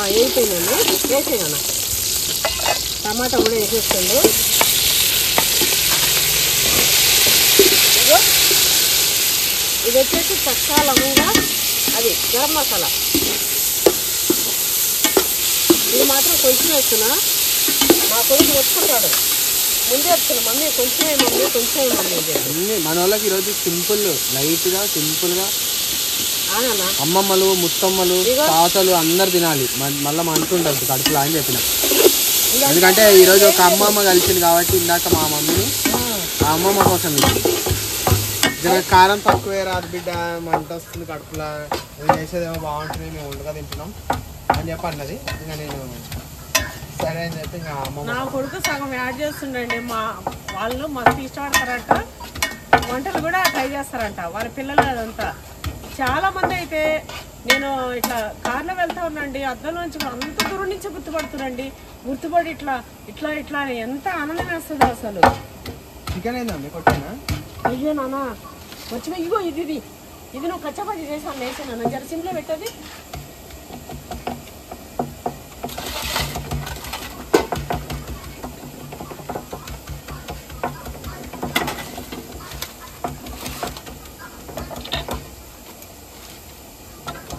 అయిపోయిందండి. వేసేయన్నా టమాటా కూడా వేసేసుకోండి. ఇది వచ్చేసి చక్కా లవంగా, అది గరం మసాలా. ఇది మాత్రం కొంచెం వేస్తున్నా, మా కొడుకు మొత్తుకుంటాడు. ముందే చెప్తున్నా మమ్మీ కొంచెమే మమ్మీ. మన వాళ్ళకి ఈరోజు సింపుల్ లైట్గా సింపుల్గా అవునా అమ్మమ్మలు ముత్తమ్మలు తాతలు అందరు తినాలి. మళ్ళీ మంటుండద్దు కడుపులో అని చెప్పిన. ఎందుకంటే ఈరోజు ఒక అమ్మమ్మ కలిసింది కాబట్టి ఇందాక మా మమ్మీని ఆ అమ్మమ్మ కోసం కారం తక్కువే రాదు బిడ్డ, మంట వస్తుంది కడుపులో, నేను చేసేదేమో బాగుంటుంది, మేము వండుగా తింటున్నాం అని చెప్పి అన్నది. ఇంకా నేను సరే అని చెప్పి ఇంకా అమ్మమ్మ నా కొడుకు సగం యాడ్ చేస్తుండండి. వాళ్ళు మస్తు ఇష్టపడతారంట, వంటలు కూడా ట్రై చేస్తారంట వాళ్ళ పిల్లలు. అదంతా చాలా మంది అయితే నేను ఇట్లా కార్లో వెళ్తా ఉన్నాండి, అద్దంలోంచి అంత దూరం నుంచి గుర్తుపడి ఇట్లా అని ఎంత ఆనందం వేస్తుంది అసలు. చికెన్ ఏందండి కొట్టేనా? అయ్యో నాన్న వచ్చిన ఇగో ఇది నువ్వు కచ్చపచ్చి చేసాను వేసాను జర సిమ్లో పెట్టది.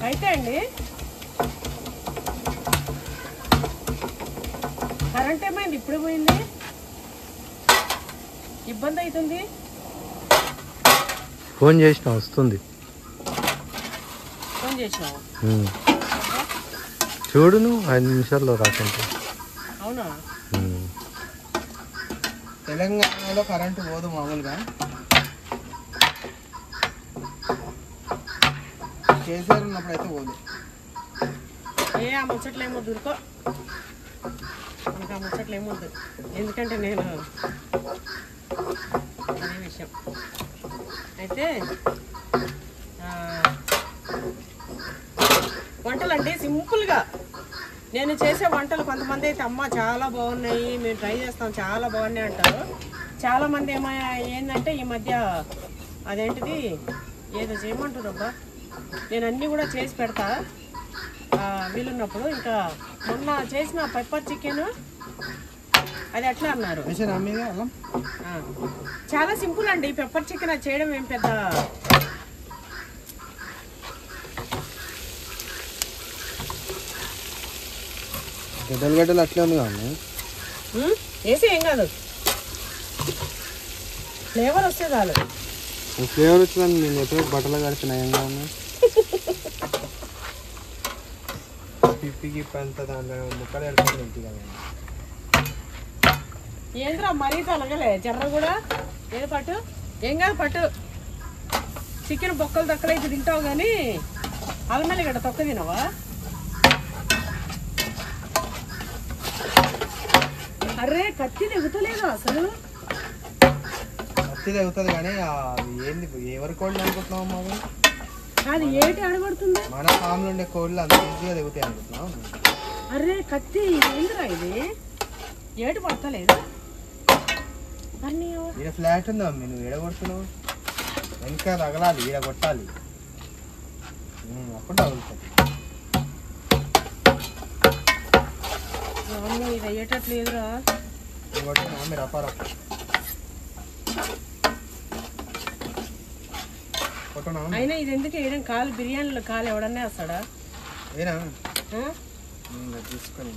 అయితే అండి కరెంట్ ఏమైంది, ఇప్పుడు పోయింది, ఇబ్బంది అవుతుంది. ఫోన్ చేసినా వస్తుంది. ఫోన్ చేసినావు చూడు, నువ్వు 5 నిమిషాల్లో రాకుంటే. అవునా? తెలంగాణలో కరెంటు పోదు మామూలుగా, కేసీఆర్ ఉన్నప్పుడు అయితే పోదు. ఆ ముచ్చట్లు ఏమో దొరుకో, మనకు ఆ ముచ్చట్లు ఏమొద్దు. ఎందుకంటే నేను అనే విషయం అయితే వంటలు అంటే సింపుల్గా నేను చేసే వంటలు కొంతమంది అయితే అమ్మ చాలా బాగున్నాయి, మేము ట్రై చేస్తాం చాలా బాగున్నాయి అంటారు. చాలామంది ఏంటంటే ఈ మధ్య అదేంటిది ఏదో చేయమంటారు అబ్బా, నేను అన్నీ కూడా చేసి పెడతా వీలున్నప్పుడు. ఇంకా మొన్న చేసిన పెప్పర్ చికెన్ అది ఎట్లా అన్నారు, చాలా సింపుల్ అండి పెప్పర్ చికెన్. అది చేయడం ఏం పెద్ద గడ్డలు అట్లే ఉంది కానీ వేసి ఏం కాదు, ఫ్లేవర్ వస్తే చాలు. ఫ్లేవర్ వచ్చిందని నేను ఎప్పుడో బట్టలు కడుతున్నాయంగా పిప్పి గిప్పి అంతా దాంట్లో ముక్కలు ఎడుతుంది కదా. ఏంద్రా మరీ తలగలే జర్ర కూడా ఏది పట్టు ఏం కాదు పట్టు చికెన్ బొక్కలు దక్కలైతే తింటావు కానీ అల్లమల్లి గడ్డ తొక్క తినవా అరే కత్తి తెగుతలేదు అసలు కత్తి తెగుతుంది కానీ ఏంది ఎవరి కోళ్ళు అనుకుంటున్నావు అమ్మ అది ఏటి అడబడుతుంది మన ఫామ్లో ఉండే కోళ్ళు అంత ఈజీగా తెగుతాయి అనుకుంటున్నావు అరే కత్తి ఏందిరా ఇది ఏటు పడతలేదు ఈడ ఫ్లాట్ ఉందా అమ్మి నువ్వు ఎడ కొడుతున్నావు వెనక తగలాలి ఈడ కొట్టాలి అప్పుడు తగులుతుంది ఇది అయ్యేటట్లేదురా కొట్టినా మీరు అపారప్ప కొట్టనా అయినా ఇది ఎందుకు వేయడం కాలు బిర్యానీలో కాలు ఎవడన్నా వేస్తాడా ఏనా తీసుకొని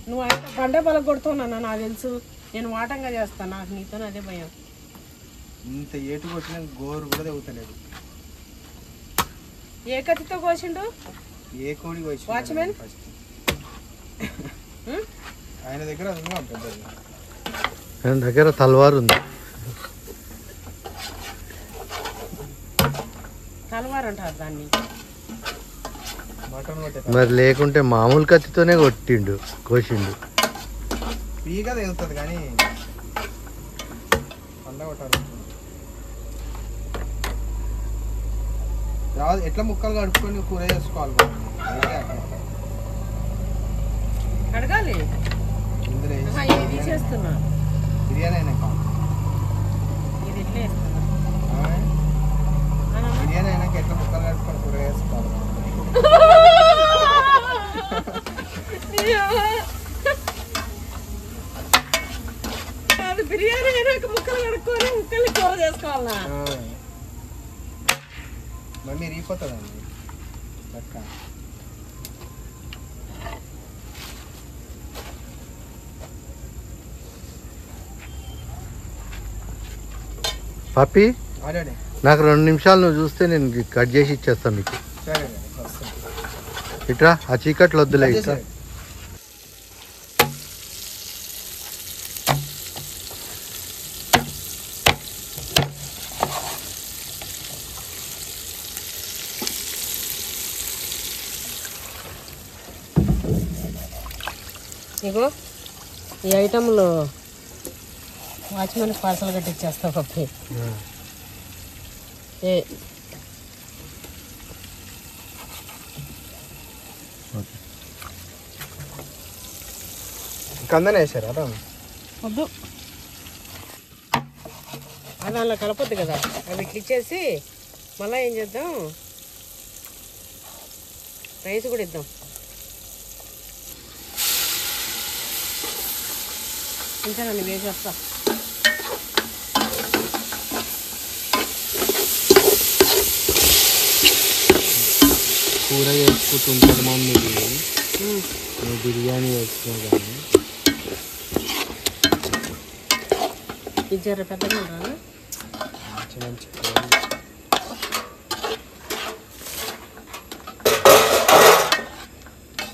నువ్వు అయితే బండ బల కొడుతున్నాను నాకు తెలుసు నేను వాటంగా చేస్తాను నాకు నీతో అదే భయం ఇంత ఏటు కొట్టిన గోరు కూడా తెగుతలేదు ఏ కత్తితో కోసిండు ఏ కోడి వచ్చి వాచ్మెన్ ఆయన దగ్గర పెద్దది ఆయన దగ్గర తలవారు ఉంది తలవారు అంటారు దాన్ని మటన్ కొట్టే మరి లేకుంటే మామూలు కత్తితోనే కోసిండు ఫ్రీగా తెగుతుంది కానీ పండ కొట్టాలి రాదు ఎట్లా ముక్కలు కడుపుకొని కూర చేసుకోవాలి కడగాలి ఇందులో ఇది చేస్తున్నా బిర్యానీ అయినా కావాలి ఇది ఇట్లా వేస్తున్నా బిర్యానీ అయినాక ఎట్లా ముక్కలు కడుపుకొని కూర చేసుకోవాలి అది బిర్యానీ అయినాక ముక్కలు కడుక్కొని ముక్కల్ని కూర చేసుకోవాలన్నా మమ్మీ రీపోతుందండి లెక్క పప్పి ఆడాడే నాకు 2 నిమిషాలు నువ్వు చూస్తే నేను కట్ చేసి ఇచ్చేస్తాను మీకు సరే ఇట్రా ఆ చీకట్లు వద్దులే ఇట్రా ఇగో ఈ ఐటెంలు వాచ్మెన్ పార్సల్ కట్టిచ్చేస్తావు పప్పి కందనే వేసారా అదా వద్దు అది అలా కలపొద్దు కదా అవి ఇచ్చేసి మళ్ళీ ఏం చేద్దాం రైస్ కూడా ఇద్దాం ఇంకా నన్ను వేసేస్తా కూర చేసుకుంటుంటాడు మమ్మీ నువ్వు బిర్యానీ వేస్తున్నావు కానీ ఇది జర పెద్దగా ఉండాలి మంచి మంచి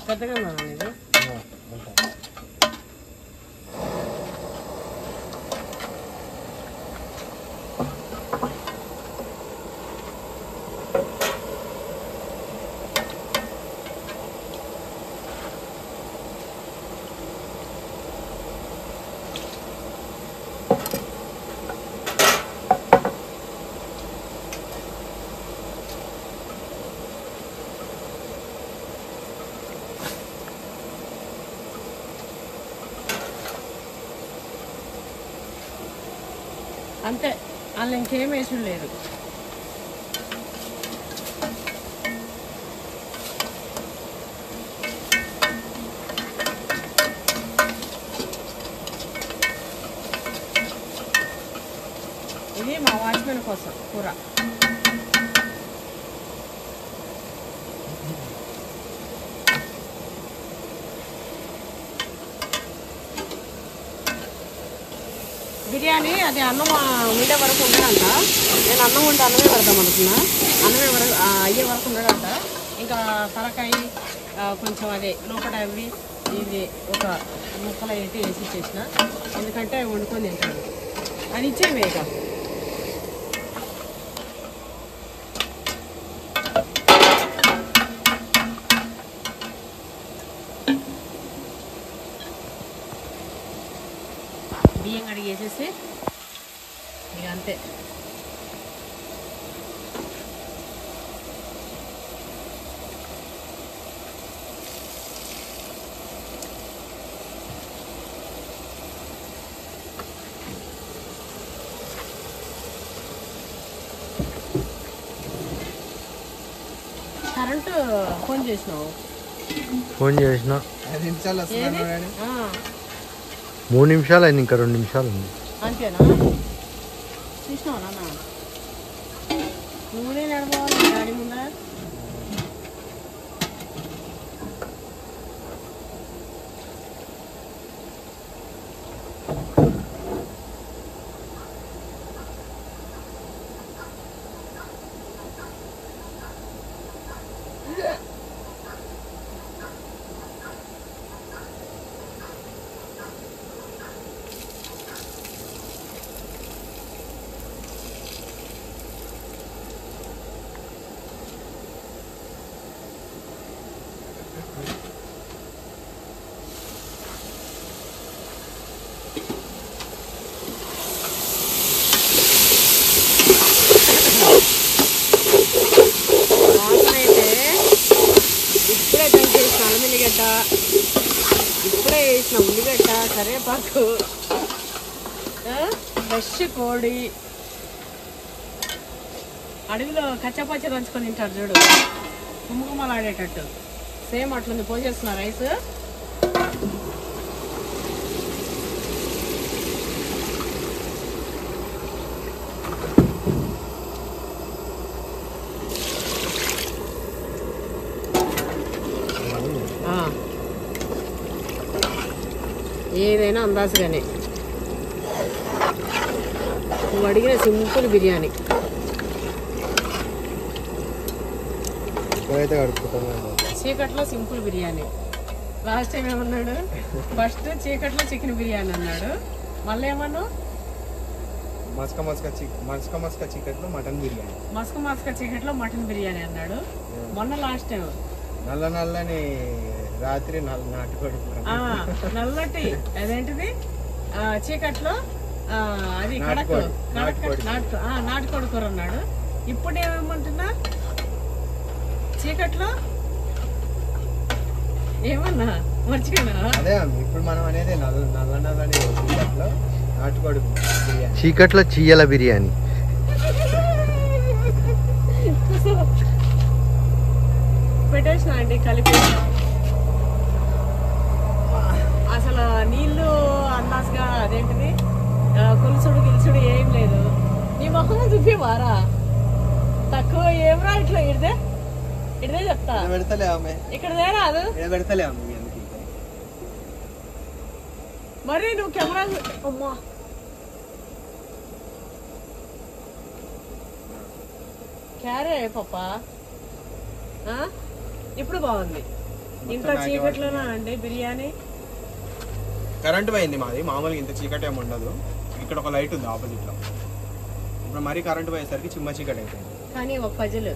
పెద్దగా ఉండాలి ఇది అంతే వాళ్ళు ఇంకేం వేసుడు లేదు ఇది మా వాచ్మెన్ కోసం కూర బిర్యానీ అది అన్నం ఉండే వరకు ఉండడంట నేను అన్నం ఉంటే అన్నమే పెడదాం అనుకున్నా అన్నమే వరకు అయ్యే వరకు ఉండడంట ఇంకా తలకాయ కొంచెం అదే లోపల అవి ఇది ఒక ముక్కలు అయితే వేసి ఇచ్చేసిన, ఎందుకంటే వండుకొని తింటాను. అది ఇచ్చేమే ఇక. బియ్యం కడిగేసేసి ఇక అంతే. కరెంటు ఫోన్ చేసినావు? ఫోన్ చేసిన 5 నిమిషాలు వస్తున్నాను. 3 నిమిషాలు అయింది, ఇంకా 2 నిమిషాలు ఉంది. అంతేనా? చూసినావా నాన్న? నువ్వునే నడవాలి గాడి ముందా. ఇప్పుడే దంచేసిన అల్లమెల్లిగడ్డ, ఇప్పుడే వేసిన ఉల్లిగడ్డ, కరివేపాకు, ఫ్రెష్ కోడి. అడవిలో కచ్చపచ్చ దంచుకొని తింటారు చూడు, కుమ్ముకుమ్మలాడేటట్టు. సేమ్ అట్లుంది. పోసేస్తున్నా రైస్. ఏదైనా అందాజుగానే. నువ్వు అడిగిన సింపుల్ బిర్యానీ. చీకట్లో సింపుల్ బిర్యానీ. లాస్ట్ టైం ఏమన్నాడు? ఫస్ట్ చీకట్లో చికెన్ బిర్యానీ అన్నాడు. మళ్ళీ ఏమన్నా మస్క చికెట్లో మటన్ బిర్యానీ, మస్క చీకట్లో మటన్ బిర్యానీ అన్నాడు. మొన్న లాస్ట్ టైం నల్లని రాత్రి నాటుకోడి నల్లటి అదేంటిది చీకట్లో అది కడకు నాటుకోడి కూర అన్నాడు. ఇప్పుడు ఏమేమంటున్నా? చీకట్లో ఏమన్నా మర్చిపోయినా? అదే ఇప్పుడు మనం అనేది నల్లని చీకట్లో నాటుకోడి బిర్యానీ, చీకట్లో చీయల బిర్యానీ. పెట్టేసిన అండి కలిపి. అసలు నీళ్ళు అన్నాసుగా అదేంటిది కొలుసుడు గిలుసుడు ఏం లేదు. నీ మొహం చూపివారా? తక్కువ ఏమరా ఇట్లా ఇడిదే చెప్తా. పెడతలే ఆమె ఇక్కడ రాదు. పెడతలే ఆమె. మరి నువ్వు కెమెరా అమ్మా క్యారే పప్పా. ఇప్పుడు బాగుంది. ఇంకా చీకట్లోనా అండి బిర్యానీ? కరెంట్ పోయింది మాది. మామూలుగా ఇంత చీకటి ఏమి ఉండదు. ఇక్కడ ఒక లైట్ ఉంది ఆపోజిట్ లో. ఇప్పుడు మరీ కరెంట్ పోయేసరికి చిమ్మ చీకటి అయిపోయింది. కానీ ఒక పజలు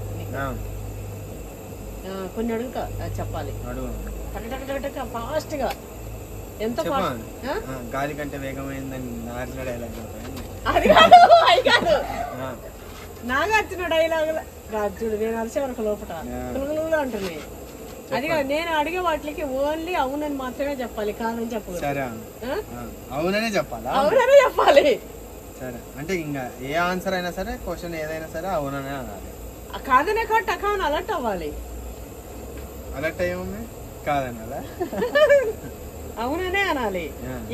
కొన్ని అడుగుతా చెప్పాలి. ఫాస్ట్ గా ఎంత గాలి కంటే వేగమైందని నాగార్జున డైలాగ్. అది కాదు, అది కాదు. నాగార్జున డైలాగ్ చూడు. నేను అరిసే వరకు లోపల అంటున్నాయి. అది కాదు, నేను అడిగే వాటికి ఓన్లీ అవునని మాత్రమే చెప్పాలి, కాదని చెప్పాలి. అవుననే చెప్పాలి. అవుననే చెప్పాలి. సరే అంటే ఇంకా ఏ ఆన్సర్ అయినా సరే, క్వశ్చన్ ఏదైనా సరే అవుననే అనాలి. కాదనే కాబట్టి అకాన్ అలర్ట్ అవ్వాలి. అలర్ట్ అయ్యే కాదని అలా అవుననే అనాలి.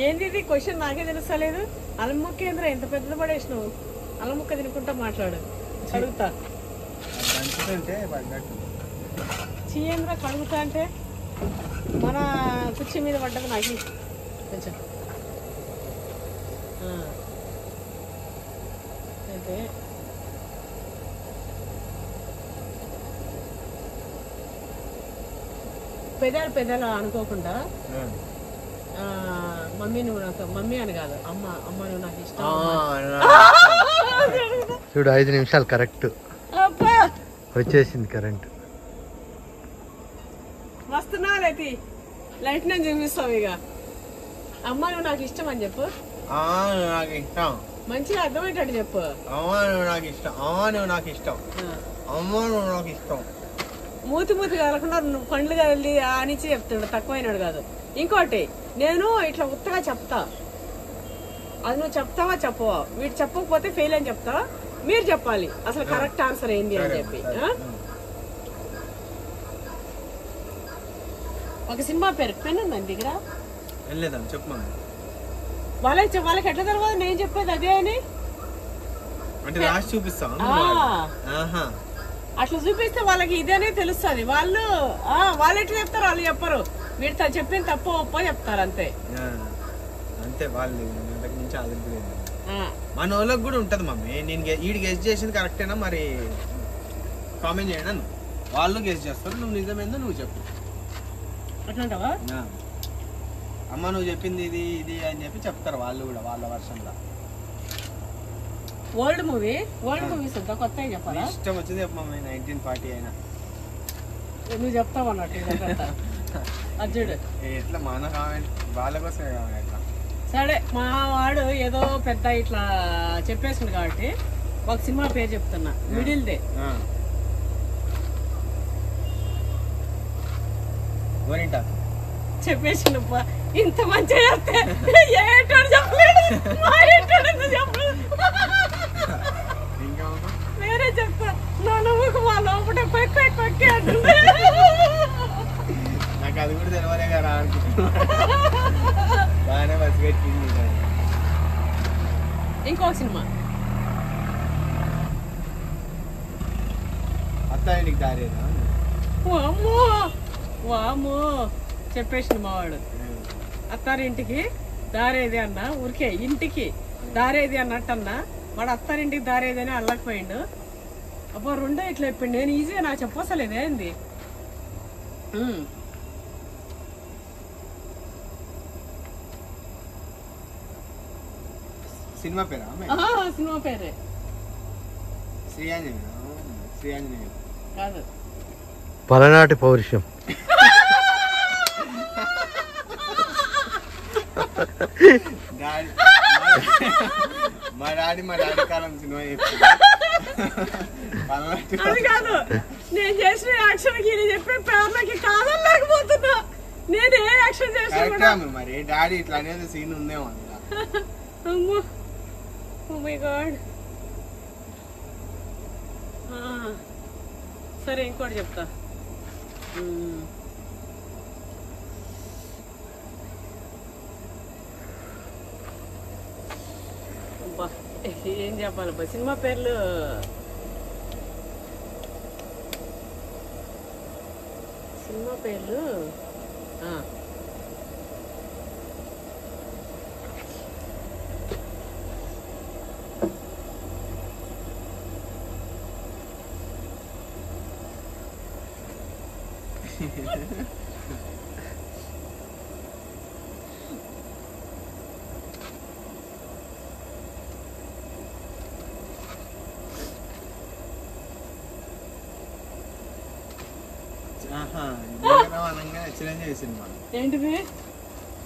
ఏంది ఇది క్వశ్చన్ నాకే తెలుస్తలేదు. అల్లం ముక్క ఏంద్ర ఎంత పెద్దది పడేసినావు? అల్లం ముక్క తినుకుంటా మాట్లాడు. కడుగుతా చీయంద్ర కడుగుతా అంటే మన కుర్చీ మీద పడ్డది నాకు కొంచెం. అయితే పెదాలు అనుకోకుండా మమ్మీ నువ్వు నాకు మమ్మీ అని కాదు అమ్మ నువ్వు నాకు ఇష్టం చూడు 5 నిమిషాలు కరెక్ట్ వచ్చేసింది కరెంట్. వస్తున్నా లేటి లైట్ నేను చూపిస్తావు ఇక. అమ్మ నువ్వు నాకు ఇష్టం అని చెప్పు. నాకు ఇష్టం మంచిగా అర్థమయ్యేటట్టు చెప్పు. నువ్వు నాకు ఇష్టం. నువ్వు నాకు ఇష్టం. నువ్వు నాకు ఇష్టం. మూతి కలకుండా నువ్వు పండ్లు కలిగి ఆనిచ్చి చెప్తుండు, తక్కువైనాడు కాదు. ఇంకోటి నేను ఇట్లా ఉత్తగా చెప్తా, అది నువ్వు చెప్తావా చెప్పవా? వీడు చెప్పకపోతే ఫెయిల్ అని చెప్తా, మీరు చెప్పాలి అసలు కరెక్ట్ ఆన్సర్ ఏంది అని చెప్పి. ఒక సినిమా పేరు పెన్ ఉందండి దగ్గర చెప్పు. వాళ్ళకి ఎట్లా తర్వాత నేను చెప్పేది అదే అని చూపిస్తాం. అట్లా చూపిస్తే వాళ్ళకి ఇదేనే తెలుస్తుంది. వాళ్ళు ఎట్లా చెప్తారు, వాళ్ళు చెప్పరు. వీడితో చెప్పిన తప్పు ఒప్పో చెప్తారు అంతే. వాళ్ళు నుంచి ఆదుకోలేదు. మన వాళ్ళకి కూడా ఉంటది మమ్మీ. నేను ఈడు గెస్ట్ చేసింది కరెక్టేనా మరి కామెంట్ చేయను. వాళ్ళు గెస్ట్ చేస్తారు, నువ్వు నిజమేందో నువ్వు చెప్పు. అట్లాంటావా? అమ్మ నువ్వు చెప్పింది ఇది అని చెప్పి చెప్తారు వాళ్ళు కూడా వాళ్ళ వర్షంలో. ఓల్డ్ మూవీస్ అంతా కొత్త చెప్పాలా? ఇష్టం వచ్చింది చెప్పు మమ్మీ. 1940 అయినా నువ్వు చెప్తావు అన్నట్టు అర్జుడు ఎట్లా మన కామెంట్ వాళ్ళ కోసమే కావాలి. ఎట్లా సరే మా వాడు ఏదో పెద్ద ఇట్లా చెప్పేసిండు కాబట్టి ఒక సినిమా పేరు చెప్తున్నా. Middle day. చెప్పేసిండు. ఇంత మంచిగా చెప్తే ఏంటో చెప్పలేదు, వేరే చెప్తా. నా నువ్వుకు మా లోపల కొక్కి అంటుంది. నాకు అది కూడా తెలవలే కదా. బాగానే బస్ పెట్టింది. ఇంకో సినిమా అత్తాయింటికి దారేనా? వామ్మో చెప్పేసింది మావాడు. అత్తారింటికి దారేది అన్న, ఊరికే ఇంటికి దారేది అన్నట్టు అన్న. వాడు అత్తారింటికి దారేది అని అల్లకపోయిండు. అబ్బా రెండో ఇట్లా చెప్పిండు. నేను ఈజీగా నాకు చెప్పసలేదే ఏంది. సినిమా పేరా? సినిమా పేరే శ్రీయాంజనేయ కాదు. పలనాటి పౌరుషం. మా డాడీ కాలం సినిమా అది కాదు. నేను చేసిన యాక్షన్ కి చెప్పే పేర్లకి కాదని లేకపోతున్నా. నేను ఏ యాక్షన్ చేసిన మరి డాడీ ఇట్లా అనేది సీన్ ఉందేమో. అమ్మో ఓ మై గాడ్. సరే ఇంకోటి చెప్తా. ఏం చెప్పాలబ్బా సినిమా పేర్లు. చిరంజీవి సినిమా ఏంటిది?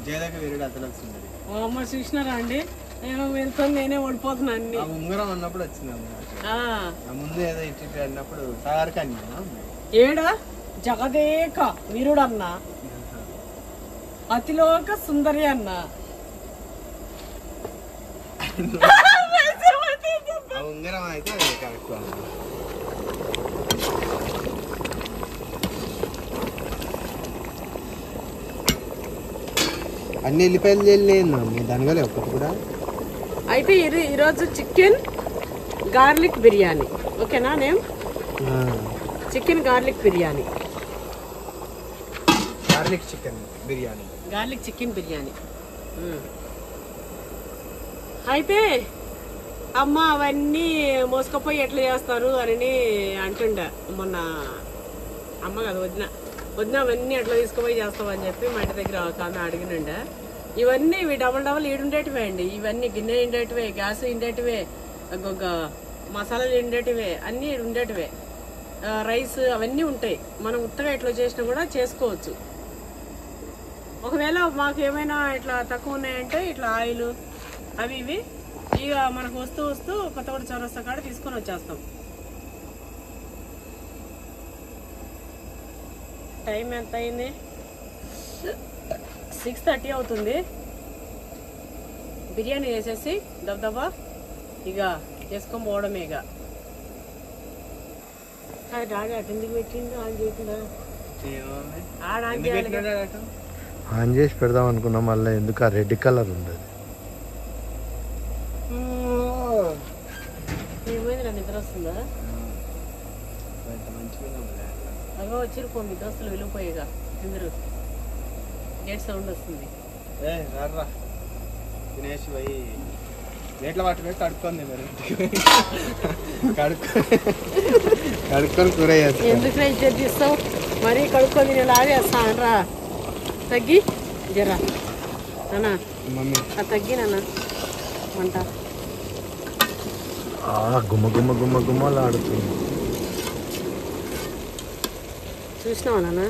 జయదగ్గ వీరుడు అతలకు సుందరి. అమ్మ చూసినారా అండి? నేను వెళ్తాను, నేనే ఓడిపోతున్నా అన్ని. ఉంగరం అన్నప్పుడు వచ్చింది ముందు ఏదో ఇట్టి అన్నప్పుడు సాగర్కన్య ఏడా జగదేక వీరుడు అన్న, అతిలోక సుందరి అన్న. ఉంగరం అయితే కరెక్ట్. అన్ని వెళ్ళిపోయి వెళ్ళి దానివల్ల ఒక్కటి కూడా. అయితే ఈరోజు చికెన్ గార్లిక్ బిర్యానీ. ఓకేనా name? Chicken garlic biryani. Garlic chicken biryani. అయితే అమ్మ అవన్నీ మోసుకపోయి ఎట్లా చేస్తారు అని అంటుండ మొన్న. అమ్మ కదా వదిన వదిన అవన్నీ ఎట్లా తీసుకుపోయి చేస్తామని చెప్పి మా ఇంటి దగ్గర ఒక ఆమె అడిగినండే. ఇవన్నీ ఇవి డబల్ ఈడుండేటివే అండి. ఇవన్నీ గిన్నె ఇండేటివే, గ్యాస్ ఇండేటివే, మసాలాలు ఇండేటివే, అన్నీ ఉండేటివే. రైస్ అవన్నీ ఉంటాయి. మనం ఉత్తగా ఇట్లా చేసినా కూడా చేసుకోవచ్చు. ఒకవేళ మాకు ఏమైనా ఇట్లా తక్కువ ఉన్నాయంటే ఇట్లా ఆయిల్ అవి ఇవి ఇక మనకు వస్తూ కొత్తగూడ చౌరస్తా కాడ తీసుకొని వచ్చేస్తాం. టైం ఎంత అయింది? 6:30 అవుతుంది. బిర్యానీ వేసేసి దబ్బా ఇక చేసుకొని పోవడమే. ఇక డాడీ అటు ఎందుకు పెట్టిండు? ఆన్ చేయకుండా ఆడ ఆన్ చేయాలి. ఆన్ చేసి పెడదాం అనుకున్నాం, మళ్ళీ ఎందుకు ఆ రెడ్ కలర్ ఉండదు. ఏమైంది? నిద్ర వస్తుందా? అగో వచ్చిరు కొన్ని దోస్తులు వెళ్ళిపోయేగా అందరూ. గేట్ సౌండ్ వస్తుంది. తినేసి పోయి గేట్ల వాటి పెట్టి కడుక్కుంది. మరి కడుక్కొని కూర చేస్తాను. ఎందుకు ఇచ్చేది తీస్తావు? మరీ కడుక్కొని నేను లాగేస్తాను రా. తగ్గి జరా నానా, మమ్మీ తగ్గి నాన్న వంట. గుమ్మ గుమ్మ గుమ్మ గుమ్మలు ఆడుతుంది. చూసినావా నాన్న,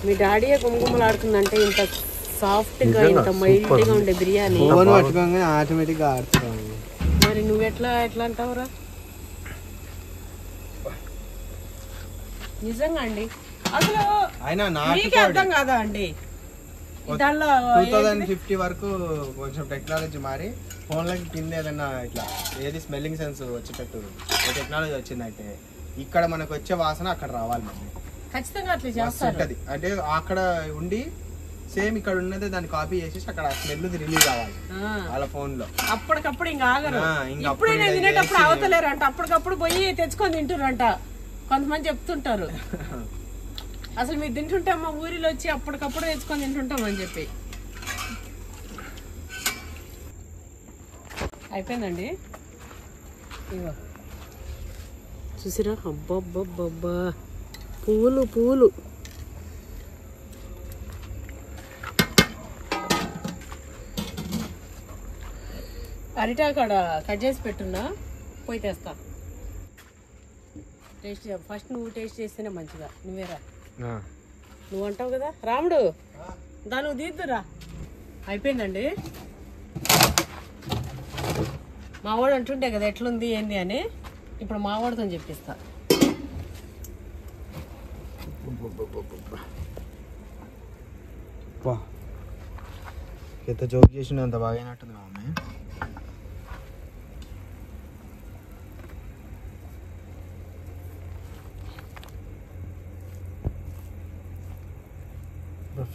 మీ డాడీయే గుమ్మగుమ్మలు ఆడుతుందంటే ఇంత సాఫ్ట్గా ఇంత మైల్డ్గా ఉండే బిర్యానీ ఫోన్ పట్టుకోగానే ఆటోమేటిక్గా ఆడుతున్నాం. మరి నువ్వు ఎట్లా అంటావురా? నిజంగా అండి, అసలు అయినా మీకే అర్థం కాదా అండి? దానిలో 2050 వరకు కొంచెం టెక్నాలజీ మారి ఫోన్లకి కింద ఏదన్నా ఇట్లా ఏది స్మెల్లింగ్ సెన్స్ వచ్చేటట్టు టెక్నాలజీ వచ్చిందంటే ఇక్కడ మనకు వచ్చే వాసన అక్కడ రావాలి. మమ్మీ ఖచ్చితంగా అట్లా చేస్తారు. అంటే అక్కడ ఉండి సేమ్ ఇక్కడ ఉన్నదే దాన్ని కాపీ చేసేసి అక్కడ స్మెల్ రిలీజ్ అవ్వాలి వాళ్ళ ఫోన్ లో. అప్పటికప్పుడు ఇంకా ఆగరు. ఇప్పుడే తినేటప్పుడు అవతలేరంట, అప్పటికప్పుడు పోయి తెచ్చుకొని తింటురంట. కొంతమంది చెప్తుంటారు అసలు మీరు తింటుంటే మా ఊరిలో వచ్చి అప్పటికప్పుడు తెచ్చుకొని తింటుంటాం అని చెప్పి. అయిపోయిందండి. ఇగో చూసిరా, అబ్బబ్బబ్బబ్బా పువ్వులు. అరిటాకాడ కట్ చేసి పెట్టున్నా, పోయి తెస్తా. టేస్ట్ ఫస్ట్ నువ్వు టేస్ట్ చేస్తేనే మంచిగా. నువ్వేరా, నువ్వు అంటావు కదా రాముడు, దాన్ని నువ్వు తీద్దురా. అయిపోయిందండి. మావాడు అంటుంటే కదా ఎట్లుంది ఏంది అని, ఇప్పుడు మావాడితో చెప్పిస్తా. ఎంత జోక్ చేసిన అంత బాగా అయినట్టుంది మమ్మీ.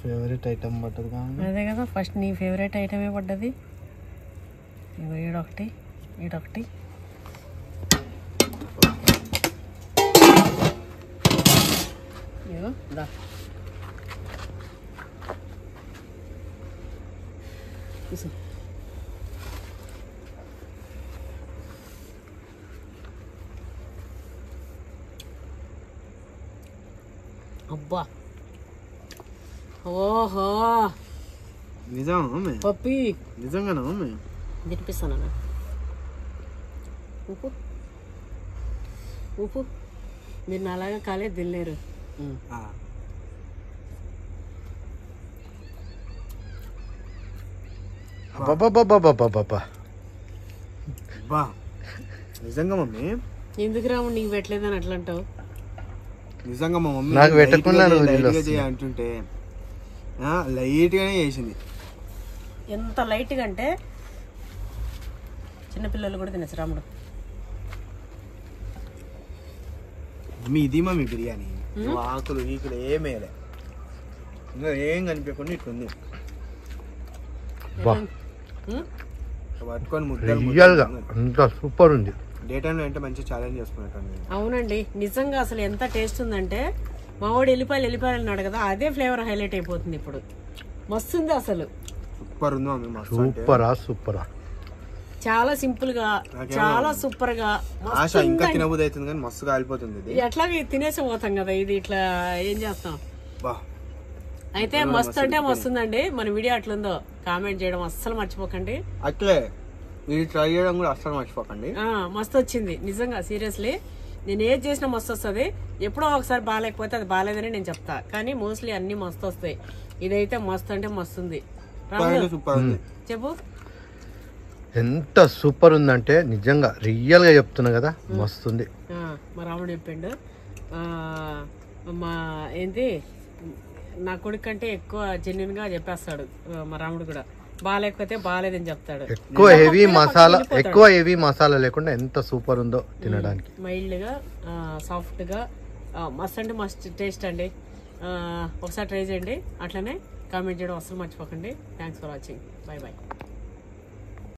ఫేవరెట్ ఐటమ్ పట్టదు కానీ అదే కదా, ఫస్ట్ నీ ఫేవరెట్ ఐటమే పడ్డది. ఇగో ఈడొకటి ఇగో దా. అబ్బా, ఓహో నిజం మమ్మీ, పప్పి నిజంగానా మమ్మీ? తినిపిస్తానా? ఉప్పు మీరు నాలాగా కాలేదు తినలేరు. నిజంగా మమ్మీ, ఎందుకు రాము నీకు పెట్టలేదని అట్లా అంటావు? నిజంగా మా మమ్మీ నాకు పెట్టకున్నాను అంటుంటే లైట్ గానే చేసింది. ఎంత లైట్గా అంటే చిన్నపిల్లలు కూడా తినచ్చు రాముడు. మమ్మీ ఇది మమ్మీ బిర్యానీ, ఆకులు ఈకులు ఏమేలే, ఇంకా ఏం కనిపించకుండా ఇట్లుంది. పట్టుకొని ముద్దలు సూపర్ ఉంది. డే టైంలో అంటే మంచి ఛాలెంజ్ చేసుకున్నట్టు. అవునండి, నిజంగా అసలు ఎంత టేస్ట్ ఉందంటే మా వాడు వెళ్ళిపోయాలి అన్నాడు కదా, అదే ఫ్లేవర్ హైలైట్ అయిపోతుంది ఇప్పుడు. మస్తు ఉంది అసలు, సూపర్ ఉంది మమ్మీ. సూపరా చాలా సింపుల్ గా, చాలా సూపర్ గా. ఆశ ఇంకా తినబుద్ధి అవుతుంది కానీ మస్తు కాలిపోతుంది. ఎట్లాగే తినేసి పోతాం కదా, ఇది ఇట్లా ఏం చేస్తాం. అయితే మస్తు అంటే మస్తుందండి. మన వీడియో అట్లుందో కామెంట్ చేయడం అస్సలు మర్చిపోకండి. అట్లే మీరు ట్రై చేయడం కూడా అస్సలు మర్చిపోకండి. మస్తు వచ్చింది నిజంగా, సీరియస్లీ. నేను ఏది చేసినా మస్తు వస్తుంది. ఎప్పుడో ఒకసారి బాగాలేకపోతే అది బాగాలేదని నేను చెప్తా, కానీ మోస్ట్లీ అన్ని మస్తు వస్తాయి. ఇదైతే మస్తు అంటే మస్తుంది. చెప్పు ఎంత సూపర్ ఉందంటే నిజంగా రియల్ గా చెప్తున్నా కదా, మస్తుంది. మా రాముడు చెప్పిండు, మా ఏంటి నా కొడుకు కంటే ఎక్కువ జెన్యున్ గా చెప్పేస్తాడు మా రాముడు కూడా. బాగాలేకపోతే బాగాలేదని చెప్తాడు. ఎక్కువ హెవీ మసాలా లేకుండా ఎంత సూపర్ ఉందో తినడానికి. మైల్డ్ గా సాఫ్ట్ గా మస్త్ అంటే మస్త్ టేస్ట్ అండి. ఒకసారి ట్రై చేయండి. అట్లనే కామెంట్ చేయడం అస్సలు మర్చిపోకండి. Thanks for watching. Bye bye.